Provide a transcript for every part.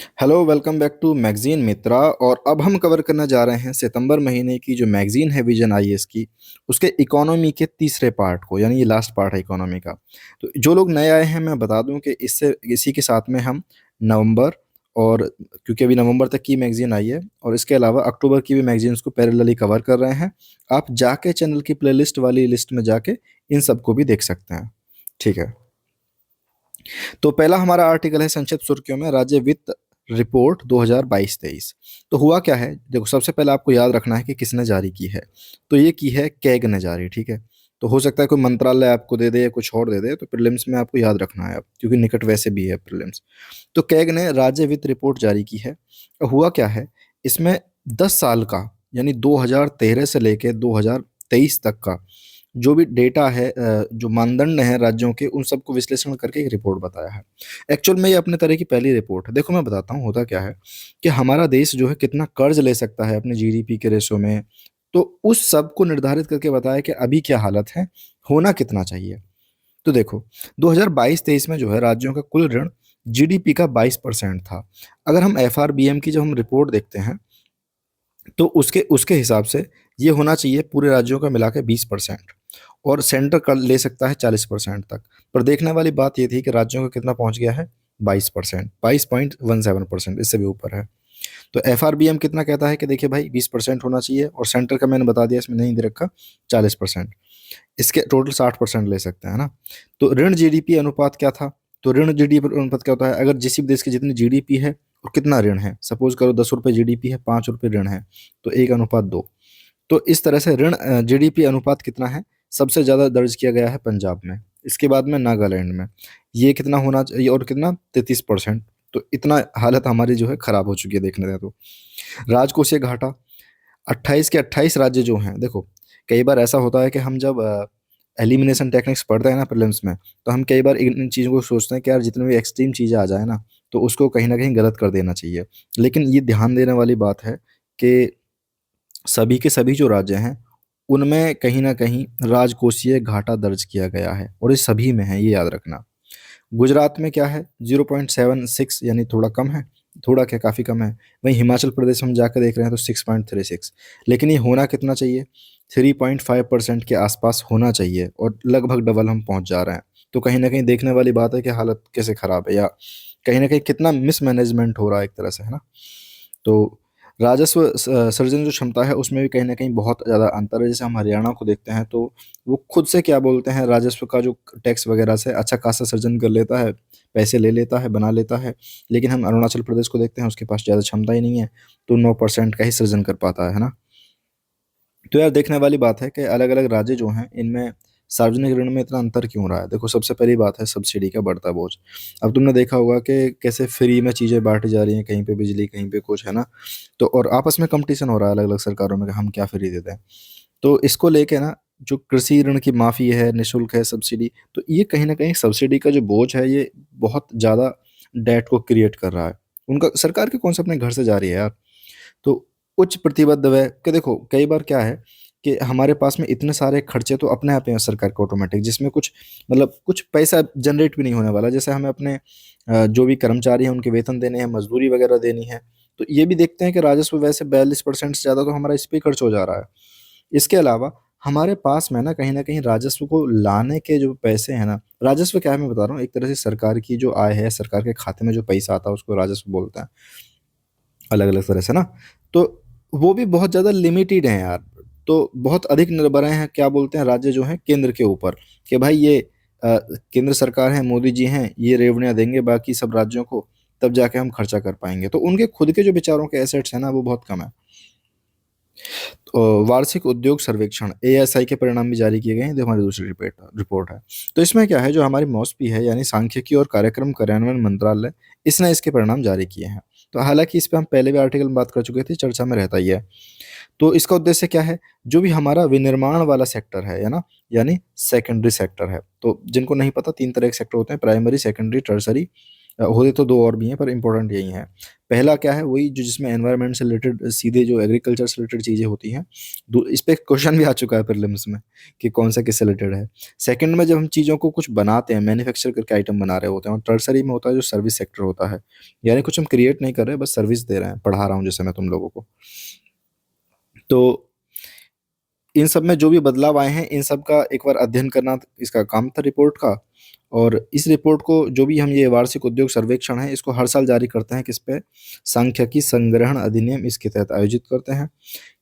Hello, welcome back to magazine Mitra. और अब हम कवर करने जा रहे हैं सितंबर महीने की जो मैगजीन है विजन आईएएस की, उसके इकोनॉमी के तीसरे पार्ट को, यानी ये लास्ट पार्ट है इकोनॉमी का। तो जो लोग नए आए हैं, मैं बता दूं कि इससे इसी के साथ में हम नवंबर और क्योंकि अभी नवंबर तक की मैगजीन आई है और इसके अलावा अक्टूबर की भी मैगजीन्स को पैरेलली कवर कर रहे हैं। आप जाके चैनल की प्लेलिस्ट वाली लिस्ट में जाके इन सबको भी देख सकते हैं। ठीक है। तो पहला हमारा आर्टिकल है संक्षिप्त सुर्खियों में राज्य वित्त रिपोर्ट 2022-23। तो हुआ क्या है, देखो सबसे पहले आपको याद रखना है कि किसने जारी की है। तो ये की है कैग ने जारी। ठीक है। तो हो सकता है कोई मंत्रालय आपको दे दे या कुछ और दे दे, तो प्रीलिम्स में आपको याद रखना है अब, क्योंकि निकट वैसे भी है प्रीलिम्स। तो कैग ने राज्य वित्त रिपोर्ट जारी की है। और हुआ क्या है, इसमें 10 साल का, यानी 2013 से लेके 2023 तक का जो भी डेटा है, जो मानदंड हैं राज्यों के, उन सबको विश्लेषण करके एक रिपोर्ट बताया है। एक्चुअल में ये अपने तरह की पहली रिपोर्ट है। देखो मैं बताता हूँ होता क्या है कि हमारा देश जो है कितना कर्ज ले सकता है अपने जीडीपी के रेशो में। तो उस सब को निर्धारित करके बताया कि अभी क्या हालत है, होना कितना चाहिए। तो देखो 2022-23 में जो है राज्यों का कुल ऋण जीडीपी का 22% था। अगर हम एफआरबीएम की जब हम रिपोर्ट देखते हैं, तो उसके उसके हिसाब से ये होना चाहिए पूरे राज्यों का मिला के 20%, और सेंटर कर ले सकता है 40% तक। पर देखने वाली बात ये थी कि राज्यों का कितना पहुंच गया है, 22%, 22.17%, इससे भी ऊपर है। तो एफआरबीएम कितना कहता है कि देखिए भाई 20% होना चाहिए, और सेंटर का मैंने बता दिया इसमें नहीं दे रखा, 40%। इसके टोटल 60% ले सकते हैं ना। तो ऋण जीडीपी अनुपात क्या था, तो ऋण जीडीपी अनुपात क्या होता है, अगर जिस भी देश की जितनी जीडीपी है और कितना ऋण है, सपोज करो 10 रुपये जीडीपी है, 5 रुपये ऋण है, तो 1:2। तो इस तरह से ऋण जीडीपी अनुपात कितना है, सबसे ज्यादा दर्ज किया गया है पंजाब में, इसके बाद में नागालैंड में। ये कितना होना चाहिए, और कितना, 33%। तो इतना हालत हमारी जो है खराब हो चुकी है देखने दें तो। राजकोषीय घाटा, 28 के 28 राज्य जो हैं, देखो कई बार ऐसा होता है कि हम जब एलिमिनेशन टेक्निक्स पढ़ते हैं ना प्रीलिम्स में, तो हम कई बार इन इन चीज़ों को सोचते हैं कि यार जितनी भी एक्सट्रीम चीज़ें आ जाए ना, तो उसको कहीं ना कहीं गलत कर देना चाहिए। लेकिन ये ध्यान देने वाली बात है कि सभी के सभी जो राज्य हैं, उनमें कहीं ना कहीं राजकोषीय घाटा दर्ज किया गया है, और ये सभी में है, ये याद रखना। गुजरात में क्या है, 0.76, यानी थोड़ा कम है। थोड़ा क्या, काफ़ी कम है। वहीं हिमाचल प्रदेश में हम जाकर देख रहे हैं तो 6.36। लेकिन ये होना कितना चाहिए, 3.5% के आसपास होना चाहिए, और लगभग डबल हम पहुंच जा रहे हैं। तो कहीं ना कहीं देखने वाली बात है कि हालत कैसे ख़राब है, या कहीं ना कहीं कितना मिसमैनेजमेंट हो रहा है एक तरह से, है ना। तो राजस्व सृजन जो क्षमता है उसमें भी कहीं न कहीं बहुत ज़्यादा अंतर है। जैसे हम हरियाणा को देखते हैं, तो वो खुद से क्या बोलते हैं, राजस्व का जो टैक्स वगैरह से अच्छा खासा सृजन कर लेता है, पैसे ले लेता है, बना लेता है। लेकिन हम अरुणाचल प्रदेश को देखते हैं, उसके पास ज़्यादा क्षमता ही नहीं है, तो 9% का ही सृजन कर पाता है ना। तो यार देखने वाली बात है कि अलग-अलग राज्य जो हैं, इनमें सार्वजनिक ऋण में इतना अंतर क्यों रहा है। देखो सबसे पहली बात है सब्सिडी का बढ़ता बोझ। अब तुमने देखा होगा कि कैसे फ्री में चीज़ें बाँटी जा रही हैं, कहीं पे बिजली, कहीं पे कुछ, है ना। तो और आपस में कॉम्पिटिशन हो रहा है अलग-अलग सरकारों में कि हम क्या फ्री दे दें। तो इसको लेके ना, जो कृषि ऋण की माफ़ी है, निःशुल्क है सब्सिडी, तो ये कहीं न कहीं सब्सिडी का जो बोझ है, ये बहुत ज़्यादा डेट को क्रिएट कर रहा है। उनका सरकार के कौन से अपने घर से जा रही है यार। तो उच्च प्रतिबद्ध व्यय कि देखो कई बार क्या है कि हमारे पास में इतने सारे खर्चे तो अपने आप ही हैं सरकार के ऑटोमेटिक, जिसमें कुछ मतलब कुछ पैसा जनरेट भी नहीं होने वाला। जैसे हमें अपने जो भी कर्मचारी हैं उनके वेतन देने हैं, मजदूरी वगैरह देनी है, तो ये भी देखते हैं कि राजस्व वैसे 42% से ज़्यादा तो हमारा इस पे ही खर्च हो जा रहा है। इसके अलावा हमारे पास में ना कहीं राजस्व को लाने के जो पैसे हैं ना, राजस्व क्या है मैं बता रहा हूँ, एक तरह से सरकार की जो आय है, सरकार के खाते में जो पैसा आता है उसको राजस्व बोलते हैं, अलग-अलग तरह से ना। तो वो भी बहुत ज़्यादा लिमिटेड हैं यार। तो बहुत अधिक निर्भर हैं, क्या बोलते हैं, राज्य जो हैं केंद्र के ऊपर, कि भाई ये केंद्र सरकार है, मोदी जी हैं, ये रेवड़ियाँ देंगे बाकी सब राज्यों को, तब जाके हम खर्चा कर पाएँगे। तो उनके खुद के जो बेचारों के एसेट्स हैं ना, वो बहुत कम है। वार्षिक उद्योग सर्वेक्षण एएसआई के परिणाम भी जारी किए गए हैं, जो हमारी दूसरी रिपेट रिपोर्ट है। तो इसमें क्या है, जो हमारी मॉस्पी है, यानी सांख्यिकी और कार्यक्रम कार्यान्वयन मंत्रालय, इसने इसके परिणाम जारी किए हैं। तो हालांकि इस पे हम पहले भी आर्टिकल में बात कर चुके थे, चर्चा में रहता ही है। तो इसका उद्देश्य क्या है, जो भी हमारा विनिर्माण वाला सेक्टर है ना, यानी सेकेंडरी सेक्टर है। तो जिनको नहीं पता, तीन तरह के सेक्टर होते हैं, प्राइमरी, सेकेंडरी, टर्सरी होते तो दो और भी हैं पर इंपॉर्टेंट यही है। पहला क्या है, वही जो जिसमें एनवायरनमेंट से रिलेटेड सीधे जो एग्रीकल्चर से रिलेटेड चीज़ें होती हैं। इस पे क्वेश्चन भी आ चुका है प्रीलिम्स में कि कौन सा किससे रिलेटेड है। सेकंड में जब हम चीज़ों को कुछ बनाते हैं, मैन्युफैक्चर करके आइटम बना रहे होते हैं। और टर्सरी में होता है जो सर्विस सेक्टर होता है, यानी कुछ हम क्रिएट नहीं कर रहे, बस सर्विस दे रहे हैं, पढ़ा रहा हूँ जैसे मैं तुम लोगों को। तो इन सब में जो भी बदलाव आए हैं, इन सब का एक बार अध्ययन करना इसका काम था रिपोर्ट का। और इस रिपोर्ट को जो भी हम ये वार्षिक उद्योग सर्वेक्षण है, इसको हर साल जारी करते हैं। किस पे? सांख्यिकी संग्रहण अधिनियम इसके तहत आयोजित करते हैं।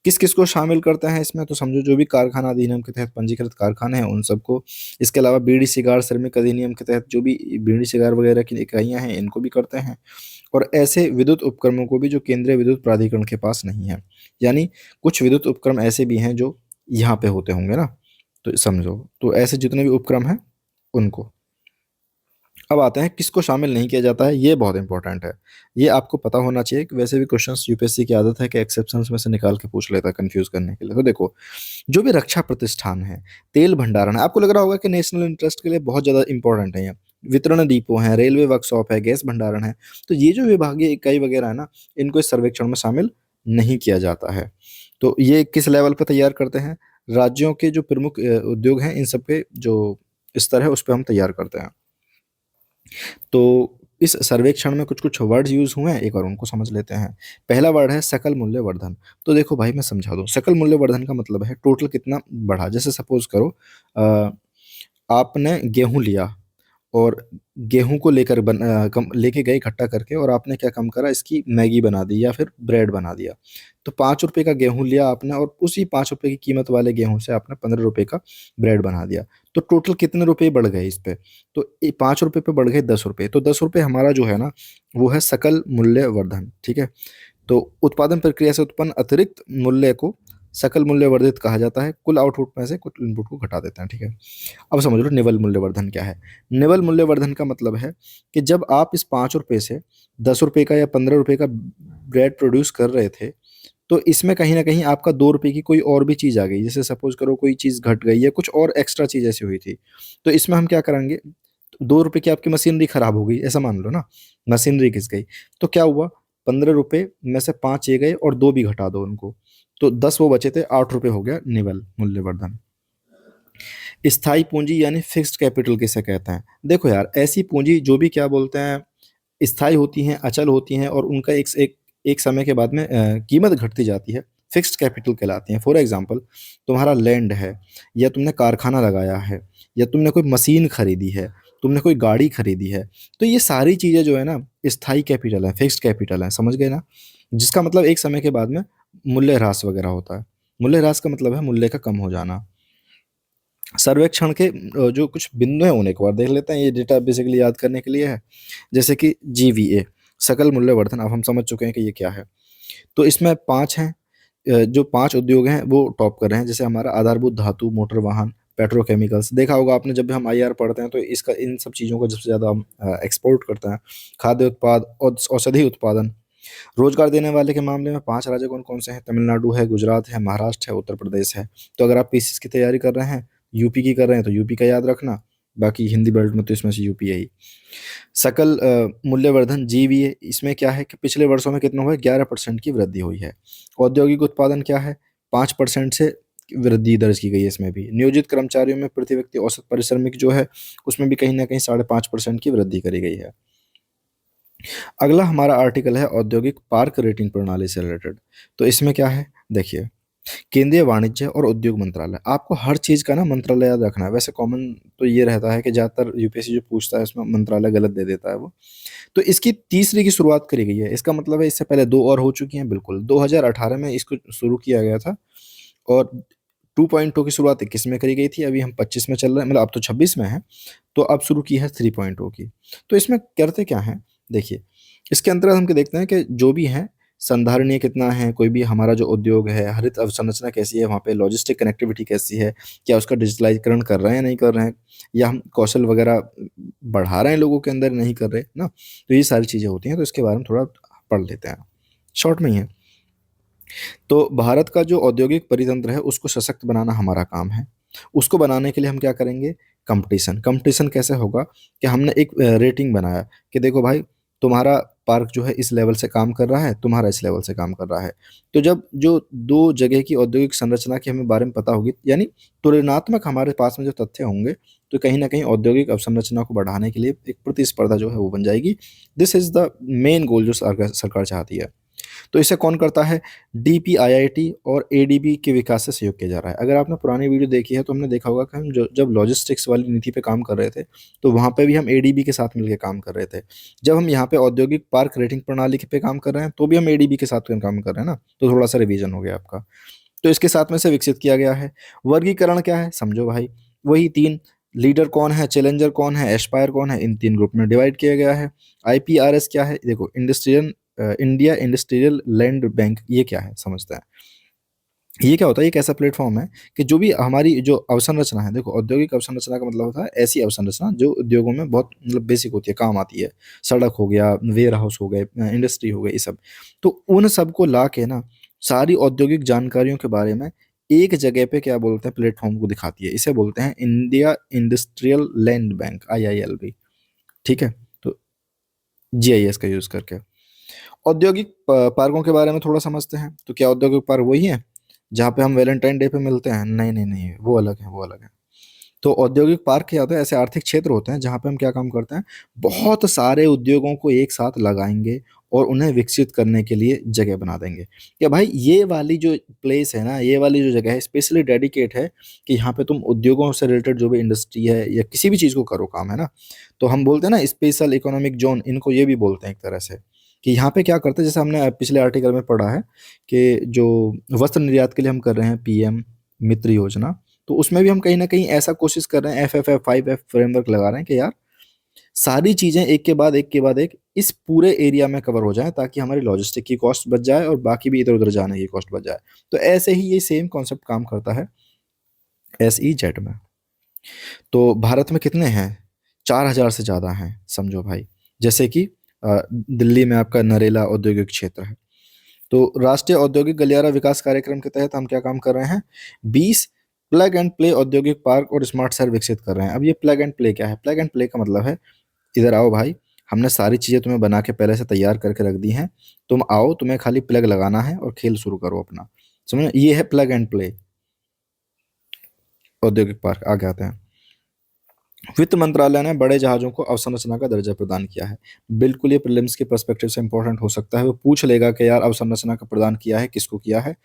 किस किस को शामिल करते हैं इसमें? तो समझो जो भी कारखाना अधिनियम के तहत पंजीकृत कारखाने हैं उन सबको। इसके अलावा बीड़ी सिगार श्रमिक अधिनियम के तहत जो भी बीड़ी सिगार वगैरह की इकाइयां हैं, इनको भी करते हैं। और ऐसे विद्युत उपकरणों को भी जो केंद्रीय विद्युत प्राधिकरण के पास नहीं है, यानी कुछ विद्युत उपकरण ऐसे भी हैं जो यहाँ पे होते होंगे ना, तो समझो। तो ऐसे जितने भी उपक्रम हैं उनको। अब आते हैं किसको शामिल नहीं किया जाता है, ये बहुत इंपॉर्टेंट है। ये आपको पता होना चाहिए कि वैसे भी क्वेश्चंस यूपीएससी की आदत है कि एक्सेप्शंस में से निकाल के पूछ लेता है कंफ्यूज करने के लिए। तो देखो, जो भी रक्षा प्रतिष्ठान है, तेल भंडारण है, आपको लग रहा होगा कि नेशनल इंटरेस्ट के लिए बहुत ज़्यादा इंपॉर्टेंट है ये। वितरण डिपो है, रेलवे वर्कशॉप है, गैस भंडारण है, तो ये जो विभागीय इकाई वगैरह है ना, इनको इस सर्वेक्षण में शामिल नहीं किया जाता है। तो ये किस लेवल पर तैयार करते हैं? राज्यों के जो प्रमुख उद्योग हैं, इन सब पे जो स्तर है उस पे हम तैयार करते हैं। तो इस सर्वेक्षण में कुछ कुछ वर्ड्स यूज हुए हैं, एक बार उनको समझ लेते हैं। पहला वर्ड है सकल मूल्य वर्धन। तो देखो भाई, मैं समझा दूं। सकल मूल्य वर्धन का मतलब है टोटल कितना बढ़ा। जैसे सपोज करो, अ, आपने गेहूं लिया और गेहूं को लेके गए इकट्ठा करके, और आपने क्या काम करा, इसकी मैगी बना दी या फिर ब्रेड बना दिया। तो 5 रुपए का गेहूं लिया आपने, और उसी 5 रुपए की कीमत वाले गेहूं से आपने 15 रुपए का ब्रेड बना दिया। तो टोटल कितने रुपए बढ़ गए इस पे? तो 5 रुपए पे बढ़ गए 10 रुपए। तो 10 रुपए हमारा जो है ना, वो है सकल मूल्य वर्धन। ठीक है। तो उत्पादन प्रक्रिया से उत्पन्न अतिरिक्त मूल्य को सकल मूल्य वर्धित कहा जाता है। कुल आउटपुट में से कुल इनपुट को घटा देते हैं। ठीक है। अब समझ लो निवल मूल्यवर्धन क्या है। निवल मूल्यवर्धन का मतलब है कि जब आप इस 5 रुपए से 10 रुपए का या 15 रुपए का ब्रेड प्रोड्यूस कर रहे थे, तो इसमें कहीं ना कहीं आपका 2 रुपए की कोई और भी चीज़ आ गई। जैसे सपोज करो कोई चीज़ घट गई या कुछ और एक्स्ट्रा चीज़ ऐसी हुई थी, तो इसमें हम क्या करेंगे? 2 रुपए की आपकी मशीनरी खराब हो गई, ऐसा मान लो ना, मशीनरी घिस गई। तो क्या हुआ? 15 रुपए में से 5 ये गए और 2 भी घटा दो उनको, तो 10 वो बचे थे, 8 रुपए हो गया निवल मूल्यवर्धन। स्थायी पूंजी यानी फिक्स्ड कैपिटल किसे कहते हैं? देखो यार, ऐसी पूंजी जो भी क्या बोलते हैं, स्थायी होती हैं, अचल होती हैं, और उनका एक समय के बाद में कीमत घटती जाती है, फिक्स्ड कैपिटल कहलाती हैं। फॉर एग्जांपल, तुम्हारा लैंड है, या तुमने कारखाना लगाया है, या तुमने कोई मशीन खरीदी है, तुमने कोई गाड़ी खरीदी है, तो ये सारी चीज़ें जो है ना, स्थायी कैपिटल है, फिक्स्ड कैपिटल है। समझ गए ना? जिसका मतलब एक समय के बाद में मूल्य ह्रास वगैरह होता है। मूल्य ह्रास का मतलब है मूल्य का कम हो जाना। सर्वेक्षण के जो कुछ बिंदु हैं उन्हें एक बार देख लेते हैं। ये डेटा बेसिकली याद करने के लिए है। जैसे कि जीवीए, सकल मूल्यवर्धन, अब हम समझ चुके हैं कि ये क्या है। तो इसमें 5 हैं। जो 5 उद्योग हैं वो टॉप कर रहे हैं। जैसे हमारा आधारभूत धातु, मोटर वाहन, पेट्रोकेमिकल्स। देखा होगा आपने, जब भी हम आईआर पढ़ते हैं तो इसका इन सब चीज़ों को सबसे ज़्यादा हम एक्सपोर्ट करते हैं। खाद्य उत्पाद और औषधि उत्पादन। रोजगार देने वाले के मामले में 5 राज्य कौन कौन से हैं? तमिलनाडु है, गुजरात है, महाराष्ट्र है, उत्तर प्रदेश है। तो अगर आप पीसीएस की तैयारी कर रहे हैं, यूपी की कर रहे हैं, तो यूपी का याद रखना। बाकी हिंदी बेल्ट में तो इसमें से यूपी है ही। सकल मूल्यवर्धन जीवीए, इसमें क्या है कि पिछले वर्षों में कितना हुआ है? 11% की वृद्धि हुई है। औद्योगिक उत्पादन क्या है? 5% से वृद्धि दर्ज की गई है इसमें भी। नियोजित कर्मचारियों में प्रति व्यक्ति औसत पारिश्रमिक जो है, उसमें भी कहीं ना कहीं 5.5% की वृद्धि करी गई है। अगला हमारा आर्टिकल है औद्योगिक पार्क रेटिंग प्रणाली से रिलेटेड। तो इसमें क्या है, देखिए, केंद्रीय वाणिज्य और उद्योग मंत्रालय। आपको हर चीज़ का ना मंत्रालय याद रखना है। वैसे कॉमन तो ये रहता है कि ज़्यादातर यूपीएससी जो पूछता है उसमें मंत्रालय गलत दे देता है वो। तो इसकी तीसरी की शुरुआत करी गई है। इसका मतलब है इससे पहले 2 और हो चुकी हैं। बिल्कुल, 2018 में इसको शुरू किया गया था। और 2.0 की शुरुआत 21 में करी गई थी। अभी हम 25 में चल रहे हैं, मतलब अब तो 26 में है। तो अब शुरू की है 3.0 की। तो इसमें करते क्या है, देखिए, इसके अंतर्गत हम देखते हैं कि जो भी है, संधारणीय कितना है, कोई भी हमारा जो उद्योग है, हरित अवसंरचना कैसी है, वहाँ पे लॉजिस्टिक कनेक्टिविटी कैसी है, क्या उसका डिजिटलाइजकरण कर रहे हैं या नहीं कर रहे हैं, या हम कौशल वगैरह बढ़ा रहे हैं लोगों के अंदर, नहीं कर रहे ना। तो ये सारी चीज़ें होती हैं। तो इसके बारे में थोड़ा पढ़ लेते हैं, शॉर्ट में ही है। तो भारत का जो औद्योगिक परितंत्र है उसको सशक्त बनाना हमारा काम है। उसको बनाने के लिए हम क्या करेंगे? कंपटीशन। कंपटीशन कैसे होगा कि हमने एक रेटिंग बनाया कि देखो भाई, तुम्हारा पार्क जो है इस लेवल से काम कर रहा है, तुम्हारा इस लेवल से काम कर रहा है। तो जब जो दो जगह की औद्योगिक संरचना के हमें बारे में पता होगी, यानी तुलनात्मक हमारे पास में जो तथ्य होंगे, तो कहीं ना कहीं औद्योगिक अवसंरचना को बढ़ाने के लिए एक प्रतिस्पर्धा जो है वो बन जाएगी। This is the main goal जो सरकार चाहती है। तो इसे कौन करता है? डीपीआईआईटी और एडीबी के विकास से सहयोग किया जा रहा है। अगर आपने पुरानी वीडियो देखी है तो हमने देखा होगा कि हम जब लॉजिस्टिक्स वाली नीति पे काम कर रहे थे, तो वहाँ पे भी हम एडीबी के साथ मिलकर काम कर रहे थे। जब हम यहाँ पे औद्योगिक पार्क रेटिंग प्रणाली पे काम कर रहे हैं, तो भी हम एडीबी के साथ काम कर रहे हैं ना। तो थोड़ा सा रिवीजन हो गया आपका। तो इसके साथ में से विकसित किया गया है। वर्गीकरण क्या है समझो भाई, वही तीन। लीडर कौन है, चैलेंजर कौन है, एस्पायर कौन है, इन तीन ग्रुप में डिवाइड किया गया है। आईपीआरएस क्या है? देखो, इंडिया इंडस्ट्रियल लैंड बैंक, ये क्या है समझते हैं। ये क्या होता है? एक ऐसा प्लेटफॉर्म है कि जो भी हमारी जो अवसंरचना है, देखो औद्योगिक अवसंरचना का मतलब होता है ऐसी अवसंरचना जो उद्योगों में बहुत मतलब बेसिक होती है, काम आती है। सड़क हो गया, वेयर हाउस हो गए, इंडस्ट्री हो गई, ये सब। तो उन सब को ला के ना, सारी औद्योगिक जानकारियों के बारे में एक जगह पे क्या बोलते हैं, प्लेटफॉर्म को दिखाती है। इसे बोलते हैं India industrial land bank, IILB। ठीक है। तो GIS का यूज करके औद्योगिक पार्कों के बारे में थोड़ा समझते हैं। तो क्या औद्योगिक पार्क वही है जहाँ पे हम वैलेंटाइन डे पे मिलते हैं? नहीं नहीं नहीं, वो अलग है, वो अलग है। तो औद्योगिक पार्क क्या होता है? ऐसे आर्थिक क्षेत्र होते हैं जहाँ पे हम क्या काम करते हैं, बहुत सारे उद्योगों को एक साथ लगाएंगे और उन्हें विकसित करने के लिए जगह बना देंगे। क्या भाई, ये वाली जो प्लेस है ना, ये वाली जो जगह है, स्पेशली डेडिकेट है कि यहाँ पे तुम उद्योगों से रिलेटेड जो भी इंडस्ट्री है या किसी भी चीज़ को करो काम, है ना। तो हम बोलते हैं ना स्पेशल इकोनॉमिक जोन, इनको ये भी बोलते हैं एक तरह से। कि यहाँ पे क्या करते हैं, जैसे हमने पिछले आर्टिकल में पढ़ा है कि जो वस्त्र निर्यात के लिए हम कर रहे हैं PM मित्र योजना, तो उसमें भी हम कहीं ना कहीं ऐसा कोशिश कर रहे हैं, FFF 5F फ्रेमवर्क लगा रहे हैं कि यार सारी चीजें एक के बाद एक के बाद एक इस पूरे एरिया में कवर हो जाए, ताकि हमारी लॉजिस्टिक की कॉस्ट बच जाए और बाकी भी इधर उधर जाने की कॉस्ट बच जाए। तो ऐसे ही ये सेम कॉन्सेप्ट काम करता है SEZ में। तो भारत में कितने हैं? 4,000 से ज़्यादा हैं समझो भाई। जैसे कि दिल्ली में आपका नरेला औद्योगिक क्षेत्र है। तो राष्ट्रीय औद्योगिक गलियारा विकास कार्यक्रम के तहत हम क्या काम कर रहे हैं, 20 प्लग एंड प्ले औद्योगिक पार्क और स्मार्ट शहर विकसित कर रहे हैं। अब ये प्लग एंड प्ले क्या है? प्लग एंड प्ले का मतलब है, इधर आओ भाई, हमने सारी चीज़ें तुम्हें बना के पहले से तैयार करके रख दी हैं, तुम आओ, तुम्हें खाली प्लग लगाना है और खेल शुरू करो अपना। समझ, ये है प्लग एंड प्ले औद्योगिक पार्क। आगे आते हैं। वित्त मंत्रालय ने बड़े जहाजों को अवसंरचना का दर्जा प्रदान किया है। बिल्कुल, ये प्रीलिम्स के पर्सपेक्टिव से इंपॉर्टेंट हो सकता है। वो पूछ लेगा कि यार अवसंरचना का प्रदान किया है, किसको किया है।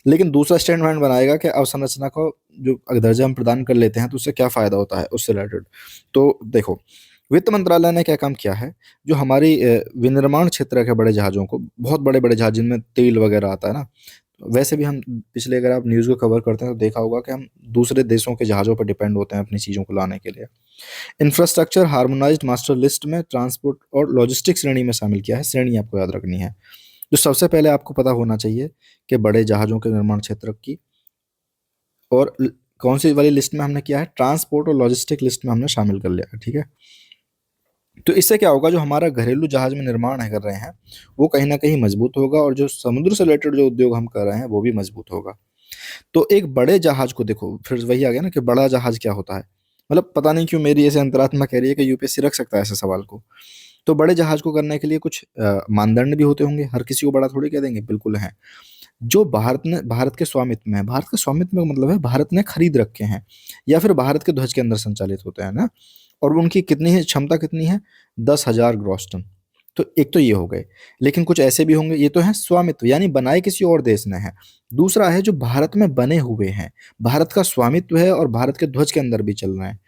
लेकिन दूसरा स्टेटमेंट बनाएगा कि अवसंरचना को जो दर्जा हम प्रदान कर लेते हैं तो उससे क्या फायदा होता है, उससे रिलेटेड। तो देखो, वित्त मंत्रालय ने क्या काम किया है, जो हमारी विनिर्माण क्षेत्र के बड़े जहाजों को, बहुत बड़े बड़े जहाज जिनमें तेल वगैरह आता है ना, वैसे भी हम पिछले, अगर आप न्यूज़ को कवर करते हैं तो देखा होगा कि हम दूसरे देशों के जहाज़ों पर डिपेंड होते हैं अपनी चीज़ों को लाने के लिए। इंफ्रास्ट्रक्चर हार्मोनाइज्ड मास्टर लिस्ट में ट्रांसपोर्ट और लॉजिस्टिक्स श्रेणी में शामिल किया है। श्रेणी आपको याद रखनी है। तो सबसे पहले आपको पता होना चाहिए कि बड़े जहाज़ों के निर्माण क्षेत्र की, और कौन सी वाली लिस्ट में हमने किया है, ट्रांसपोर्ट और लॉजिस्टिक लिस्ट में हमने शामिल कर लिया है। ठीक है। तो इससे क्या होगा, जो हमारा घरेलू जहाज में निर्माण है कर रहे हैं, वो कहीं ना कहीं मजबूत होगा, और जो समुद्र से रिलेटेड जो उद्योग हम कर रहे हैं वो भी मजबूत होगा। तो एक बड़े जहाज को देखो, फिर वही आ गया ना कि बड़ा जहाज क्या होता है। मतलब पता नहीं क्यों मेरी ऐसे अंतरात्मा कह रही है कि UPSC रख सकता है ऐसे सवाल को। तो बड़े जहाज को करने के लिए कुछ मानदंड भी होते होंगे, हर किसी को बड़ा थोड़ी कह देंगे, बिल्कुल है। जो भारत के स्वामित्व में है, भारत के स्वामित्व में मतलब है भारत ने खरीद रखे हैं, या फिर भारत के ध्वज के अंदर संचालित होते हैं ना। और उनकी कितनी है क्षमता, कितनी है, 10,000 ग्रॉस टन। तो एक तो ये हो गए। लेकिन कुछ ऐसे भी होंगे, ये तो है स्वामित्व, यानी बनाए किसी और देश ने है। दूसरा है जो भारत में बने हुए हैं, भारत का स्वामित्व है और भारत के ध्वज के अंदर भी चल रहे हैं।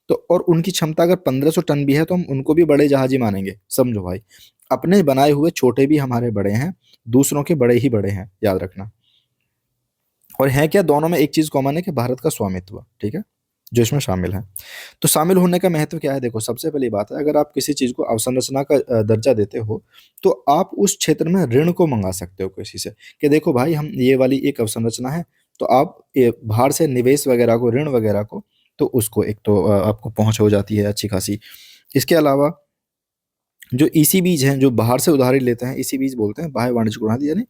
तो और उनकी क्षमता अगर 1500 टन भी है तो हम उनको भी बड़े जहाज ही मानेंगे, समझो भाई। अपने बनाए हुए छोटे भी हमारे बड़े हैं, दूसरों के बड़े ही बड़े हैं, याद रखना। और है क्या, दोनों में एक चीज कॉमन है कि भारत का स्वामित्व, ठीक है, जो इसमें शामिल है। तो शामिल होने का महत्व क्या है? देखो, सबसे पहली बात है, अगर आप किसी चीज को अवसंरचना का दर्जा देते हो, तो आप उस क्षेत्र में ऋण को मंगा सकते हो किसी से, कि देखो भाई, हम ये वाली एक अवसंरचना है, तो आप बाहर से निवेश वगैरह को, ऋण वगैरह को, तो उसको एक तो आपको पहुंच हो जाती है अच्छी खासी। इसके अलावा जो ECBs हैं, जो बाहर से उधारी लेते हैं, ECBs बोलते हैं बाह्य वाणिज्य गुणादि, यानी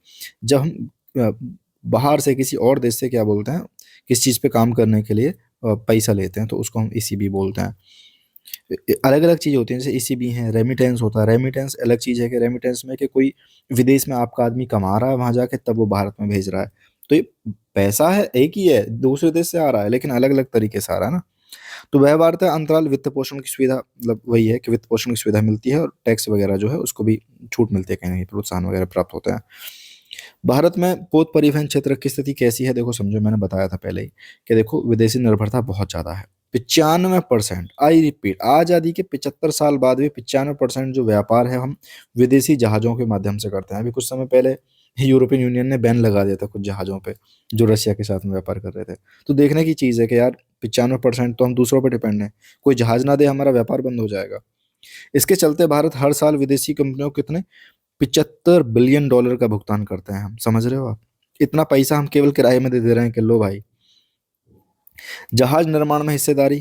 जब हम बाहर से किसी और देश से क्या बोलते हैं, किस चीज़ पे काम करने के लिए पैसा लेते हैं तो उसको हम ईसीबी बोलते हैं। अलग अलग चीज़ होती हैं, जैसे ईसीबी है, रेमिटेंस होता है। रेमिटेंस अलग चीज़ है कि रेमिटेंस में कि कोई विदेश में आपका आदमी कमा रहा है वहाँ जाके, तब वो भारत में भेज रहा है। तो ये पैसा है एक ही है, दूसरे देश से आ रहा है लेकिन अलग अलग तरीके से आ रहा है ना। तो व्यवहार्यता अंतराल वित्त पोषण की सुविधा, मतलब वही है कि वित्त पोषण की सुविधा मिलती है और टैक्स वगैरह जो है उसको भी छूट मिलती है, कहीं ना कहीं प्रोत्साहन वगैरह प्राप्त होते हैं। भारत में पोत परिवहन क्षेत्र की स्थिति कैसी है? देखो समझो, मैंने बताया था पहले ही कि देखो विदेशी निर्भरता बहुत ज़्यादा है। 95%, आई रिपीट, आज़ादी के 75 साल बाद भी 95% जो व्यापार है हम विदेशी जहाज़ों के माध्यम से करते हैं। अभी कुछ समय पहले यूरोपियन यूनियन ने बैन लगा दिया था कुछ जहाज़ों पे जो रशिया के साथ में व्यापार कर रहे थे। तो देखने की चीज़ है कि यार 95% तो हम दूसरों पर डिपेंड हैं। कोई जहाज़ ना दे हमारा व्यापार बंद हो जाएगा। इसके चलते भारत हर साल विदेशी कंपनियों को कितने $75 बिलियन का भुगतान करते हैं हम, समझ रहे हो आप? इतना पैसा हम केवल किराए में दे दे रहे हैं कि लो भाई। जहाज निर्माण में हिस्सेदारी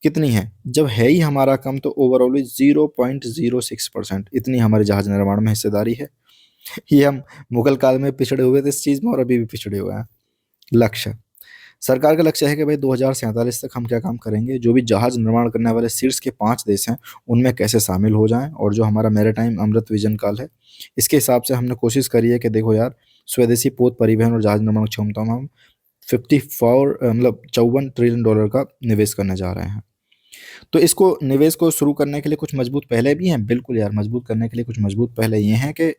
कितनी है? जब है ही हमारा कम तो ओवरऑल 0.06% इतनी हमारे जहाज निर्माण में हिस्सेदारी है। ये हम मुगल काल में पिछड़े हुए थे इस चीज में और अभी भी पिछड़े हुए हैं। लक्ष्य, सरकार का लक्ष्य है कि भाई 2047 तक हम क्या काम करेंगे, जो भी जहाज निर्माण करने वाले शीर्ष के 5 देश हैं उनमें कैसे शामिल हो जाएं। और जो हमारा मैरीटाइम अमृत विजन काल है, इसके हिसाब से हमने कोशिश करी है कि देखो यार, स्वदेशी पोत परिवहन और जहाज निर्माण क्षमता में हम 54 मतलब $54 ट्रिलियन का निवेश करने जा रहे हैं। तो इसको निवेश को शुरू करने के लिए कुछ मजबूत पहले भी हैं, बिल्कुल यार, मजबूत करने के लिए कुछ मजबूत पहले ये हैं कि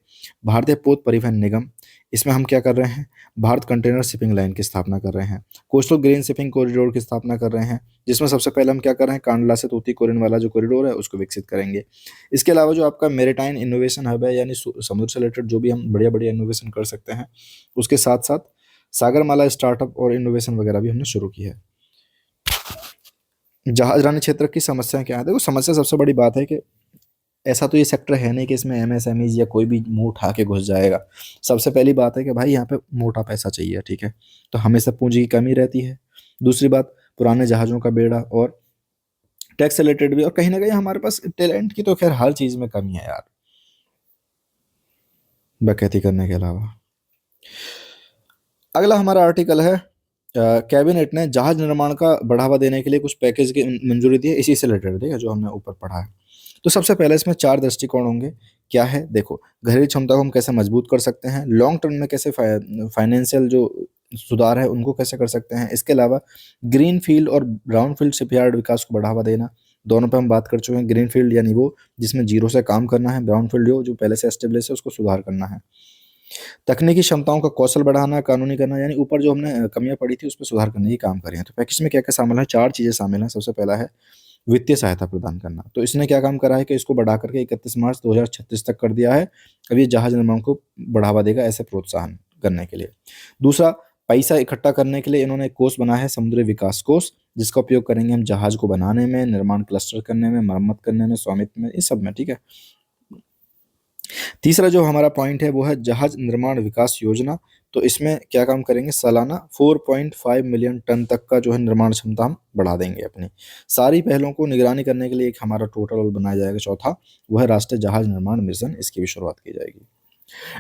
भारतीय पोत परिवहन निगम, इसमें हम क्या कर रहे हैं, भारत कंटेनर शिपिंग लाइन की स्थापना कर रहे हैं। कोस्टल ग्रीन शिपिंग कॉरिडोर की स्थापना कर रहे हैं, जिसमें सबसे पहले हम क्या कर रहे हैं, कांडला से तूतीकोरिन वाला जो कॉरिडोर है उसको विकसित करेंगे। इसके अलावा जो आपका मेरीटाइम इनोवेशन हब है, यानी समुद्र से रिलेटेड जो भी हम बढ़िया बढ़िया इनोवेशन कर सकते हैं, उसके साथ साथ सागरमाला स्टार्टअप और इनोवेशन वगैरह भी हमने शुरू की है। जहाज रानी क्षेत्र की समस्या क्या है? देखो समस्या सबसे बड़ी बात है कि ऐसा तो ये सेक्टर है नहीं कि इसमें एमएसएमईज या कोई भी मुंह उठा के घुस जाएगा। सबसे पहली बात है कि भाई यहाँ पे मोटा पैसा चाहिए, ठीक है, तो हमेशा पूंजी की कमी रहती है। दूसरी बात, पुराने जहाज़ों का बेड़ा और टैक्स रिलेटेड भी, और कहीं ना कहीं हमारे पास टैलेंट की तो खैर हर चीज़ में कमी है यार, डकैती करने के अलावा। अगला हमारा आर्टिकल है, कैबिनेट ने जहाज निर्माण का बढ़ावा देने के लिए कुछ पैकेज की मंजूरी दी है, इसी से रिलेटेड है जो हमने ऊपर पढ़ा है। तो सबसे पहले इसमें 4 दृष्टिकोण होंगे। क्या है? देखो, घरेलू क्षमता को हम कैसे मजबूत कर सकते हैं, लॉन्ग टर्म में कैसे फाइनेंशियल जो सुधार है उनको कैसे कर सकते हैं। इसके अलावा ग्रीन फील्ड और ब्राउन फील्ड शिपयार्ड विकास को बढ़ावा देना, दोनों पे हम बात कर चुके हैं। ग्रीन फील्ड यानी वो जिसमें जीरो से काम करना है, ब्राउन फील्ड जो पहले से एस्टेब्लिश है उसको सुधार करना है। तकनीकी क्षमताओं का कौशल बढ़ाना, कानूनी करना, यानी ऊपर जो हमने कमियां पड़ी थी उस पर सुधार करने की काम करे हैं। तो पैकेज में क्या क्या शामिल है? 4 चीजें शामिल हैं। सबसे पहला है वित्तीय सहायता प्रदान करना। तो इसने क्या काम करा है कि इसको बढ़ा करके 31 मार्च 2036 तक कर दिया है। अब ये जहाज निर्माण को बढ़ावा देगा ऐसे प्रोत्साहन करने के लिए। दूसरा, पैसा इकट्ठा करने के लिए इन्होंने एक कोष बनाया है, समुद्री विकास कोष, जिसका उपयोग करेंगे हम जहाज को बनाने में, निर्माण क्लस्टर करने में, मरम्मत करने में, स्वामित्व में, इस सब में, ठीक है। तीसरा जो हमारा पॉइंट है वो है जहाज निर्माण विकास योजना। तो इसमें क्या काम करेंगे, सालाना 4.5 मिलियन टन तक का जो है निर्माण क्षमता हम बढ़ा देंगे अपनी। सारी पहलों को निगरानी करने के लिए एक हमारा टोटल बनाया जाएगा। चौथा, वह राष्ट्रीय जहाज निर्माण मिशन, इसकी भी शुरुआत की जाएगी।